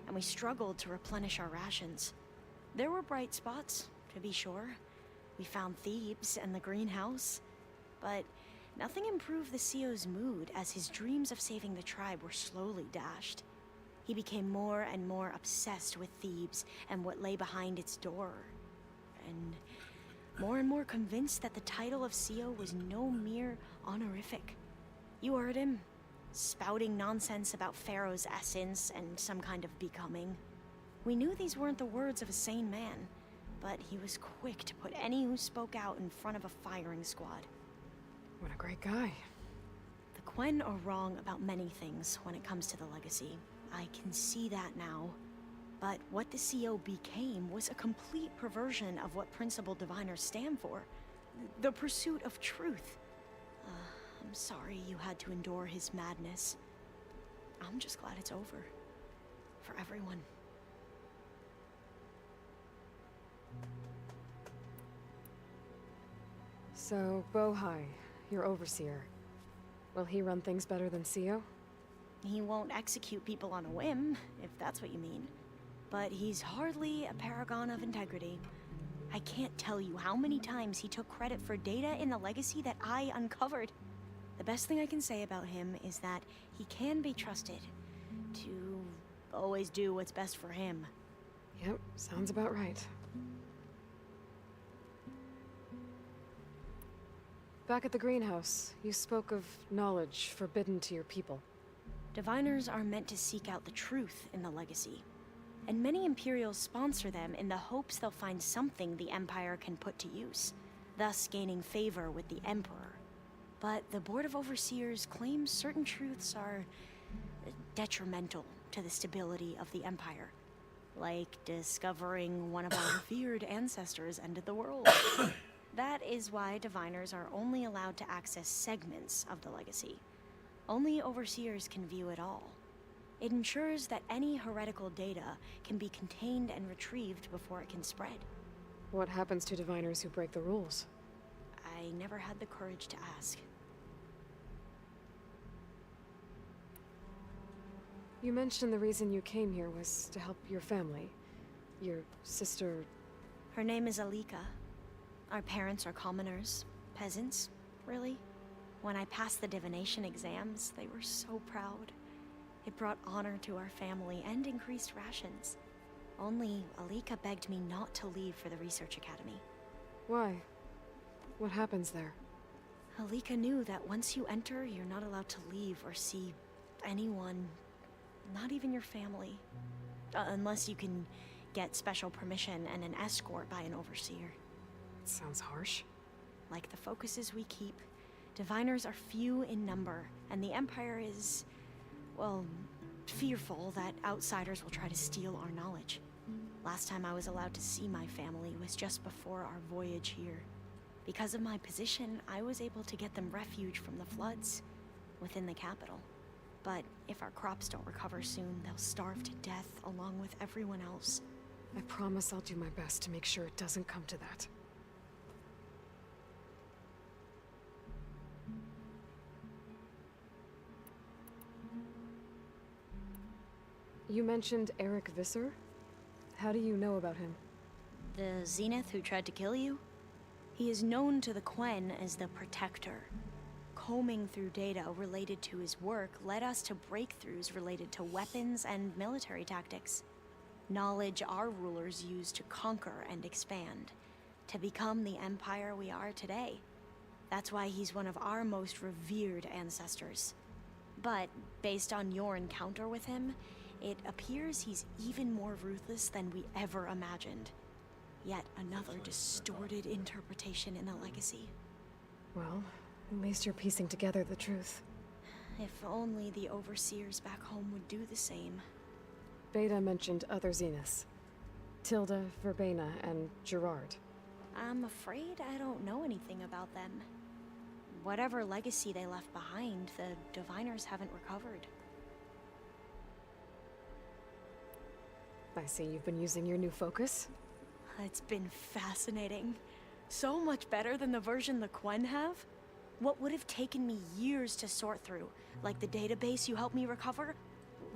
S17: and we struggled to replenish our rations. There were bright spots, to be sure. We found Thebes and the greenhouse, but nothing improved the CEO's mood as his dreams of saving the tribe were slowly dashed. He became more and more obsessed with Thebes and what lay behind its door, and more convinced that the title of CEO was no mere honorific. You heard him, spouting nonsense about Pharaoh's essence and some kind of becoming. We knew these weren't the words of a sane man, but he was quick to put any who spoke out in front of a firing squad.
S4: What a great guy.
S17: The Quen are wrong about many things when it comes to the legacy. I can see that now. But what the CO became was a complete perversion of what Principal Diviners stand for. The pursuit of truth. I'm sorry you had to endure his madness. I'm just glad it's over. For everyone.
S4: So, Bohai, your overseer. Will he run things better than CEO?
S17: He won't execute people on a whim, if that's what you mean. But he's hardly a paragon of integrity. I can't tell you how many times he took credit for data in the legacy that I uncovered. The best thing I can say about him is that he can be trusted to always do what's best for him.
S4: Yep, sounds about right. Back at the greenhouse, you spoke of knowledge forbidden to your people.
S17: Diviners are meant to seek out the truth in the legacy, and many Imperials sponsor them in the hopes they'll find something the Empire can put to use, thus gaining favor with the Emperor. But the Board of Overseers claims certain truths are detrimental to the stability of the Empire, like discovering one of our revered ancestors ended the world. That is why Diviners are only allowed to access segments of the legacy. Only Overseers can view it all. It ensures that any heretical data can be contained and retrieved before it can spread.
S4: What happens to Diviners who break the rules?
S17: I never had the courage to ask.
S4: You mentioned the reason you came here was to help your family. Your sister...
S17: Her name is Alika. Our parents are commoners. Peasants, really. When I passed the divination exams, they were so proud. It brought honor to our family and increased rations. Only Alika begged me not to leave for the research academy.
S4: Why? What happens there?
S17: Alika knew that once you enter, you're not allowed to leave or see anyone, not even your family. Unless you can get special permission and an escort by an overseer.
S4: It sounds harsh.
S17: Like the focuses we keep, Diviners are few in number, and the Empire is, well, fearful that outsiders will try to steal our knowledge. Last time I was allowed to see my family was just before our voyage here. Because of my position, I was able to get them refuge from the floods within the capital. But if our crops don't recover soon, they'll starve to death along with everyone else.
S4: I promise I'll do my best to make sure it doesn't come to that. You mentioned Eric Visser? How do you know about him?
S17: The Zenith who tried to kill you? He is known to the Quen as the Protector. Combing through data related to his work led us to breakthroughs related to weapons and military tactics. Knowledge our rulers used to conquer and expand, to become the empire we are today. That's why he's one of our most revered ancestors. But based on your encounter with him, it appears he's even more ruthless than we ever imagined. Yet another distorted interpretation in the legacy.
S4: Well, at least you're piecing together the truth.
S17: If only the overseers back home would do the same.
S4: Beta mentioned other Zeniths. Tilda, Verbena, and Gerard.
S17: I'm afraid I don't know anything about them. Whatever legacy they left behind, the Diviners haven't recovered.
S4: I see you've been using your new focus.
S17: It's been fascinating. So much better than the version the Quen have. What would have taken me years to sort through, like the database you helped me recover,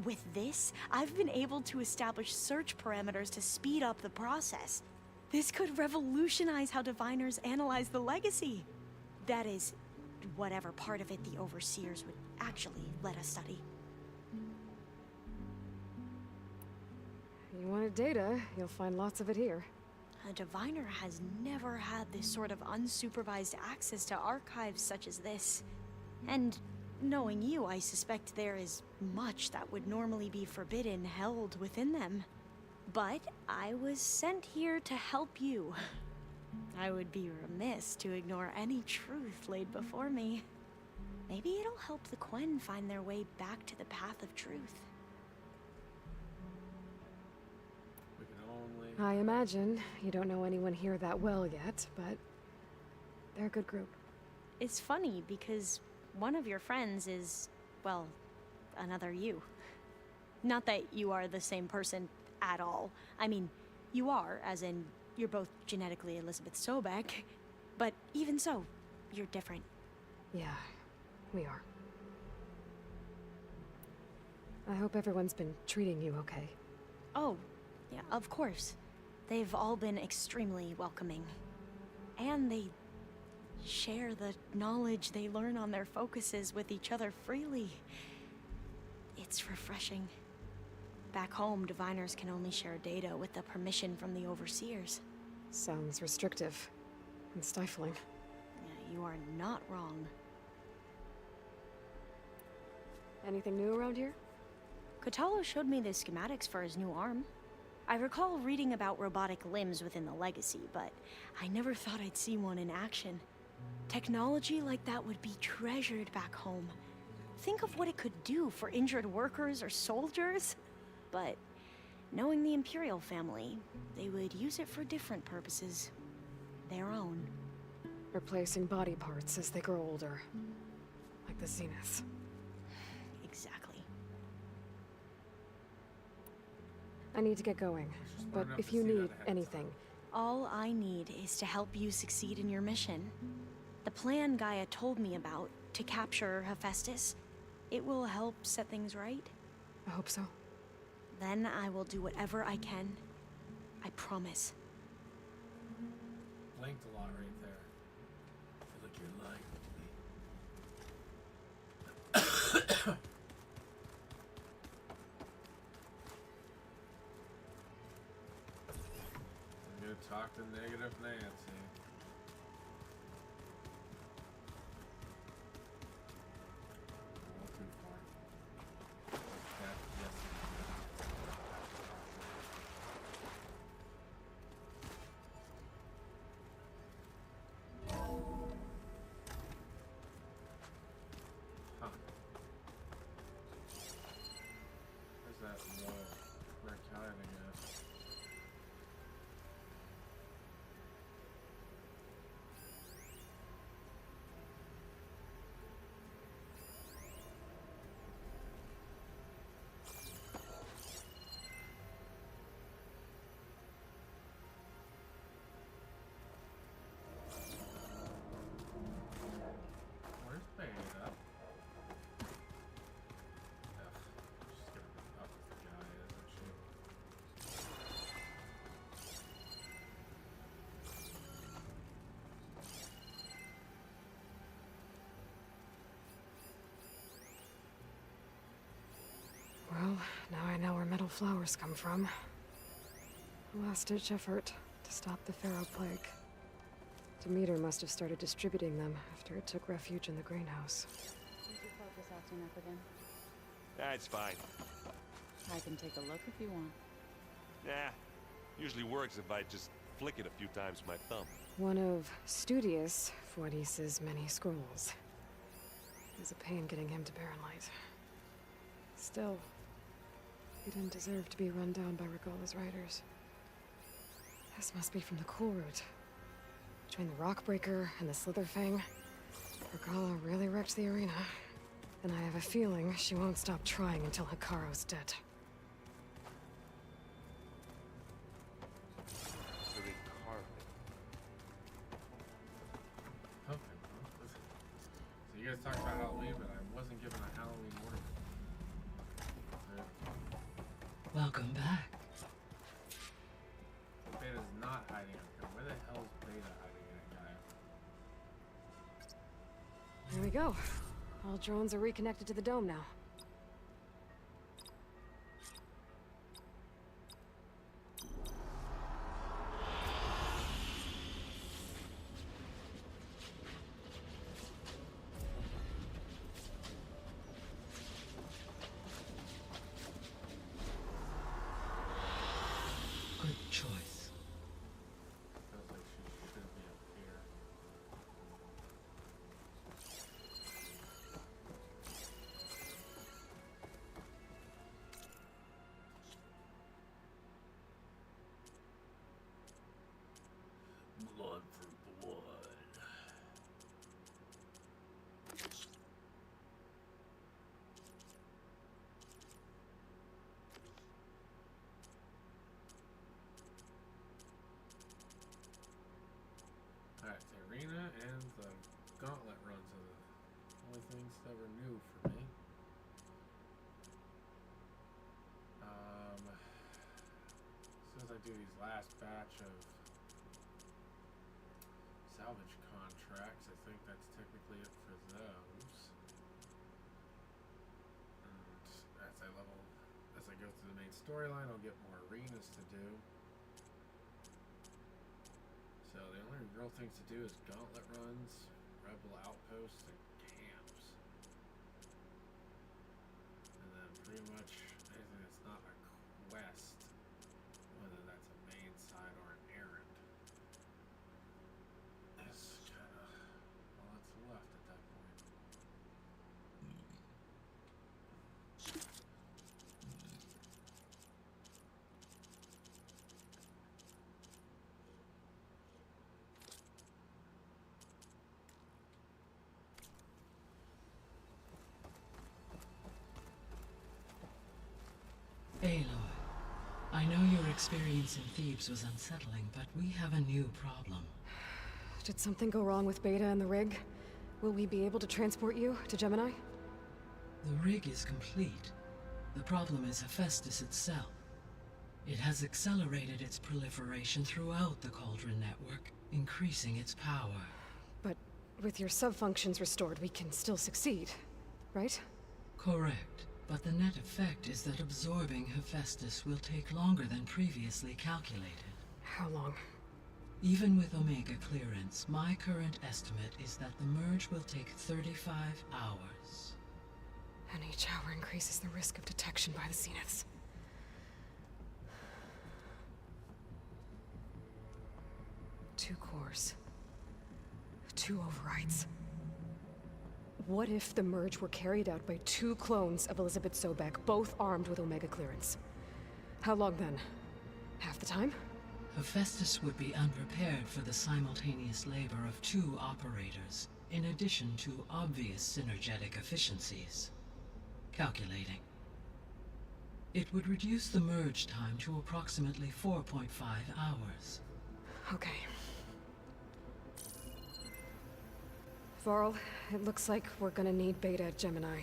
S17: with this, I've been able to establish search parameters to speed up the process. This could revolutionize how Diviners analyze the legacy. That is, whatever part of it the Overseers would actually let us study.
S4: You wanted data, you'll find lots of it here.
S17: A Diviner has never had this sort of unsupervised access to archives such as this. And knowing you, I suspect there is much that would normally be forbidden held within them. But I was sent here to help you. I would be remiss to ignore any truth laid before me. Maybe it'll help the Quen find their way back to the path of truth.
S4: I imagine you don't know anyone here that well yet, but they're a good group.
S17: It's funny because one of your friends is, well, another you. Not that you are the same person at all. I mean, you are, as in, you're both genetically Elizabeth Sobek, but even so, you're different.
S4: Yeah, we are. I hope everyone's been treating you okay.
S17: Oh, yeah, of course. They've all been extremely welcoming. And they share the knowledge they learn on their focuses with each other freely. It's refreshing. Back home, Diviners can only share data with the permission from the Overseers.
S4: Sounds restrictive and stifling.
S17: Yeah, you are not wrong.
S4: Anything new around here?
S17: Kotallo showed me the schematics for his new arm. I recall reading about robotic limbs within the Legacy, but I never thought I'd see one in action. Technology like that would be treasured back home. Think of what it could do for injured workers or soldiers. But knowing the Imperial family, they would use it for different purposes. Their own.
S4: Replacing body parts as they grow older. Like the Zeniths.
S17: Exactly.
S4: I need to get going, but if you need anything...
S17: All I need is to help you succeed in your mission. The plan Gaia told me about, to capture Hephaestus, it will help set things right.
S4: I hope so.
S17: Then I will do whatever I can. I promise.
S1: Blinked a lot right there. I feel like you're lying. I'm gonna talk to Negative Nancy. Not too far. Yeah, yes. Huh. Where's that low? Where can I guess?
S4: Well, now I know where metal flowers come from. A last-ditch effort to stop the Pharaoh plague. Demeter must have started distributing them after it took refuge in the greenhouse.
S11: Is your focus acting up again?
S14: That's fine.
S11: I can take a look if you want.
S14: Nah, usually works if I just flick it a few times with my thumb.
S4: One of Studius Fuadis's many scrolls. It was a pain getting him to Barren Light. Still, he didn't deserve to be run down by Regalla's riders. This must be from the Cool Route. Between the Rockbreaker and the Slitherfang, Regalla really wrecked the arena. And I have a feeling she won't stop trying until Hikaru's dead.
S14: So they carved it.
S1: Okay, well, listen. So you guys talked about Halloween, but I wasn't given a Halloween ornament.
S18: Welcome back.
S1: Beta's not hiding up here. Where the hell is Beta hiding at, guy?
S4: There we go. All drones are reconnected to the dome now.
S18: Good choice.
S1: Feels like she should be up here. Blood for blood. Alright, the arena and the gauntlet runs are the only things that were new for me. As soon as I do these last batch of salvage contracts, I think that's technically it for those. And as I go through the main storyline, I'll get more arenas to do. So the only real things to do is gauntlet runs, rebel outposts, and camps. And then pretty much anything that's not a quest, whether that's a main side or an errand, is kind of all that's left at that point.
S18: Aloy, I know your experience in Thebes was unsettling, but we have a new problem.
S4: Did something go wrong with Beta and the rig? Will we be able to transport you to Gemini?
S18: The rig is complete. The problem is Hephaestus itself. It has accelerated its proliferation throughout the Cauldron network, increasing its power.
S4: But with your sub-functions restored, we can still succeed, right?
S18: Correct. But the net effect is that absorbing Hephaestus will take longer than previously calculated.
S4: How long?
S18: Even with Omega clearance, my current estimate is that the merge will take 35 hours.
S4: And each hour increases the risk of detection by the Zeniths. Two cores. Two overrides. What if the merge were carried out by two clones of Elizabeth Sobek, both armed with Omega clearance? How long then? Half the time?
S18: Hephaestus would be unprepared for the simultaneous labor of two operators, in addition to obvious synergetic efficiencies. Calculating. It would reduce the merge time to approximately 4.5 hours.
S4: Okay. Varl, it looks like we're gonna need Beta at Gemini.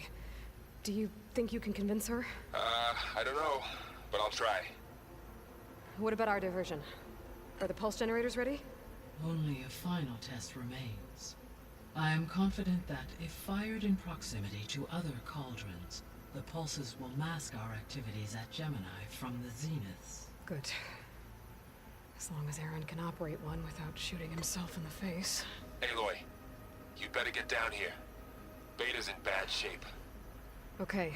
S4: Do you think you can convince her?
S19: I don't know, but I'll try.
S4: What about our diversion? Are the pulse generators ready?
S18: Only a final test remains. I am confident that if fired in proximity to other cauldrons, The pulses will mask our activities at Gemini from the zeniths.
S4: Good. As long as Aaron can operate one without shooting himself in the face.
S19: Aloy, you better get down here. Beta's in bad shape.
S4: Okay.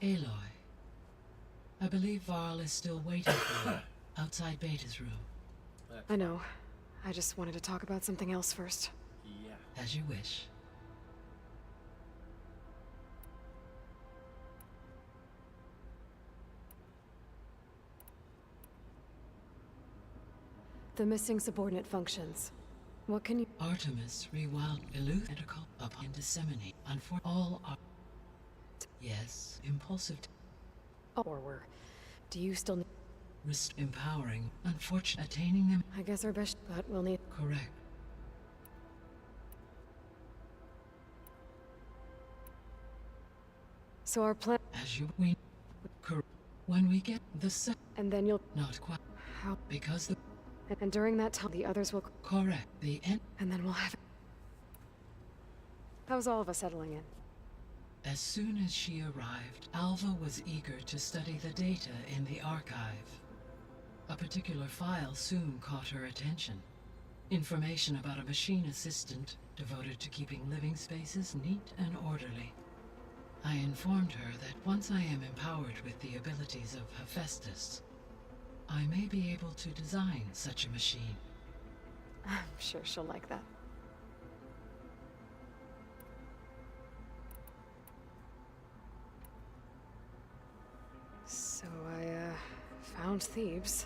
S18: Aloy, I believe Varl is still waiting for you outside Beta's room.
S4: I know. I just wanted to talk about something else first.
S1: Yeah.
S18: As you wish.
S4: The missing subordinate functions. What can you—
S18: Artemis rewound eluthetical upon disseminate. All are— Yes, impulsive.
S4: Or were. Do you still need—
S18: Empowering. Unfortunate. Attaining them.
S4: I guess our best, but we'll need—
S18: Correct.
S4: So our plan—
S18: As you we when we get the set,
S4: and then you'll—
S18: not quite.
S4: How?
S18: Because the—
S4: And during that time, the others will—
S18: Correct. The end.
S4: And then we'll have— How's all of us settling in?
S18: As soon as she arrived, Alva was eager to study the data in the archive. A particular file soon caught her attention. Information about a machine assistant devoted to keeping living spaces neat and orderly. I informed her that once I am empowered with the abilities of Hephaestus, I may be able to design such a machine.
S4: I'm sure she'll like that. So I found Thebes.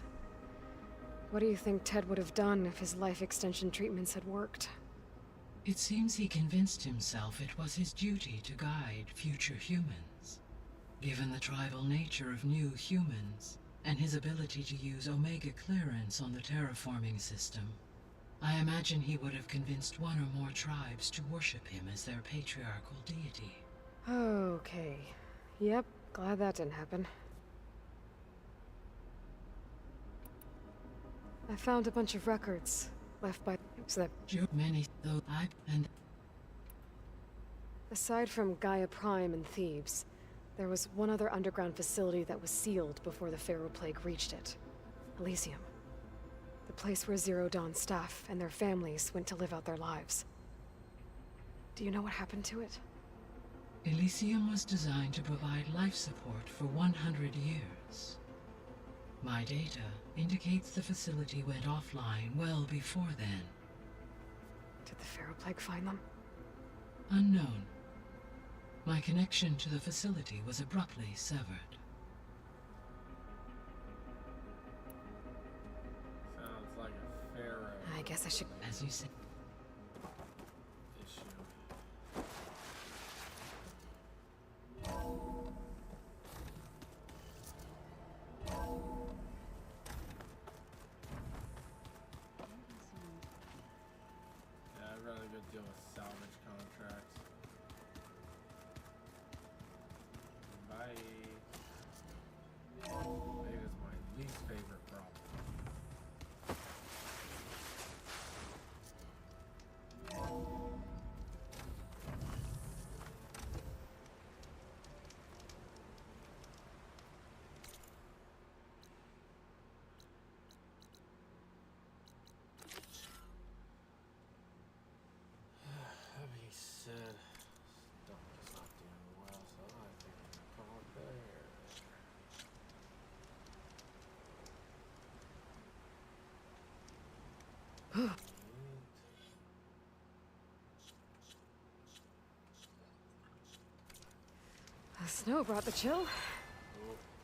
S4: What do you think Ted would have done if his life extension treatments had worked?
S18: It seems he convinced himself it was his duty to guide future humans. Given the tribal nature of new humans, and his ability to use Omega clearance on the terraforming system, I imagine he would have convinced one or more tribes to worship him as their patriarchal deity.
S4: Okay. Yep, glad that didn't happen. I found a bunch of records left by so that
S18: many though and
S4: aside from Gaia Prime and Thebes, there was one other underground facility that was sealed before the Pharaoh Plague reached it. Elysium. The place where Zero Dawn staff and their families went to live out their lives. Do you know what happened to it?
S18: Elysium was designed to provide life support for 100 years. My data indicates the facility went offline well before then.
S4: Did the Pharaoh Plague find them?
S18: Unknown. My connection to the facility was abruptly severed.
S1: Sounds like a Pharaoh.
S4: I guess I should—
S18: As you said.
S1: Deal with salvage contracts. Bye. It is my least favorite problem. Said stomach is not doing well, so I think I'm gonna call it there.
S4: The snow brought the chill.
S1: Oh,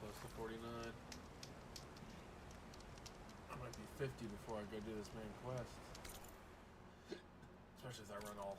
S1: close to 49. I might be 50 before I go do this main quest. Especially as I run all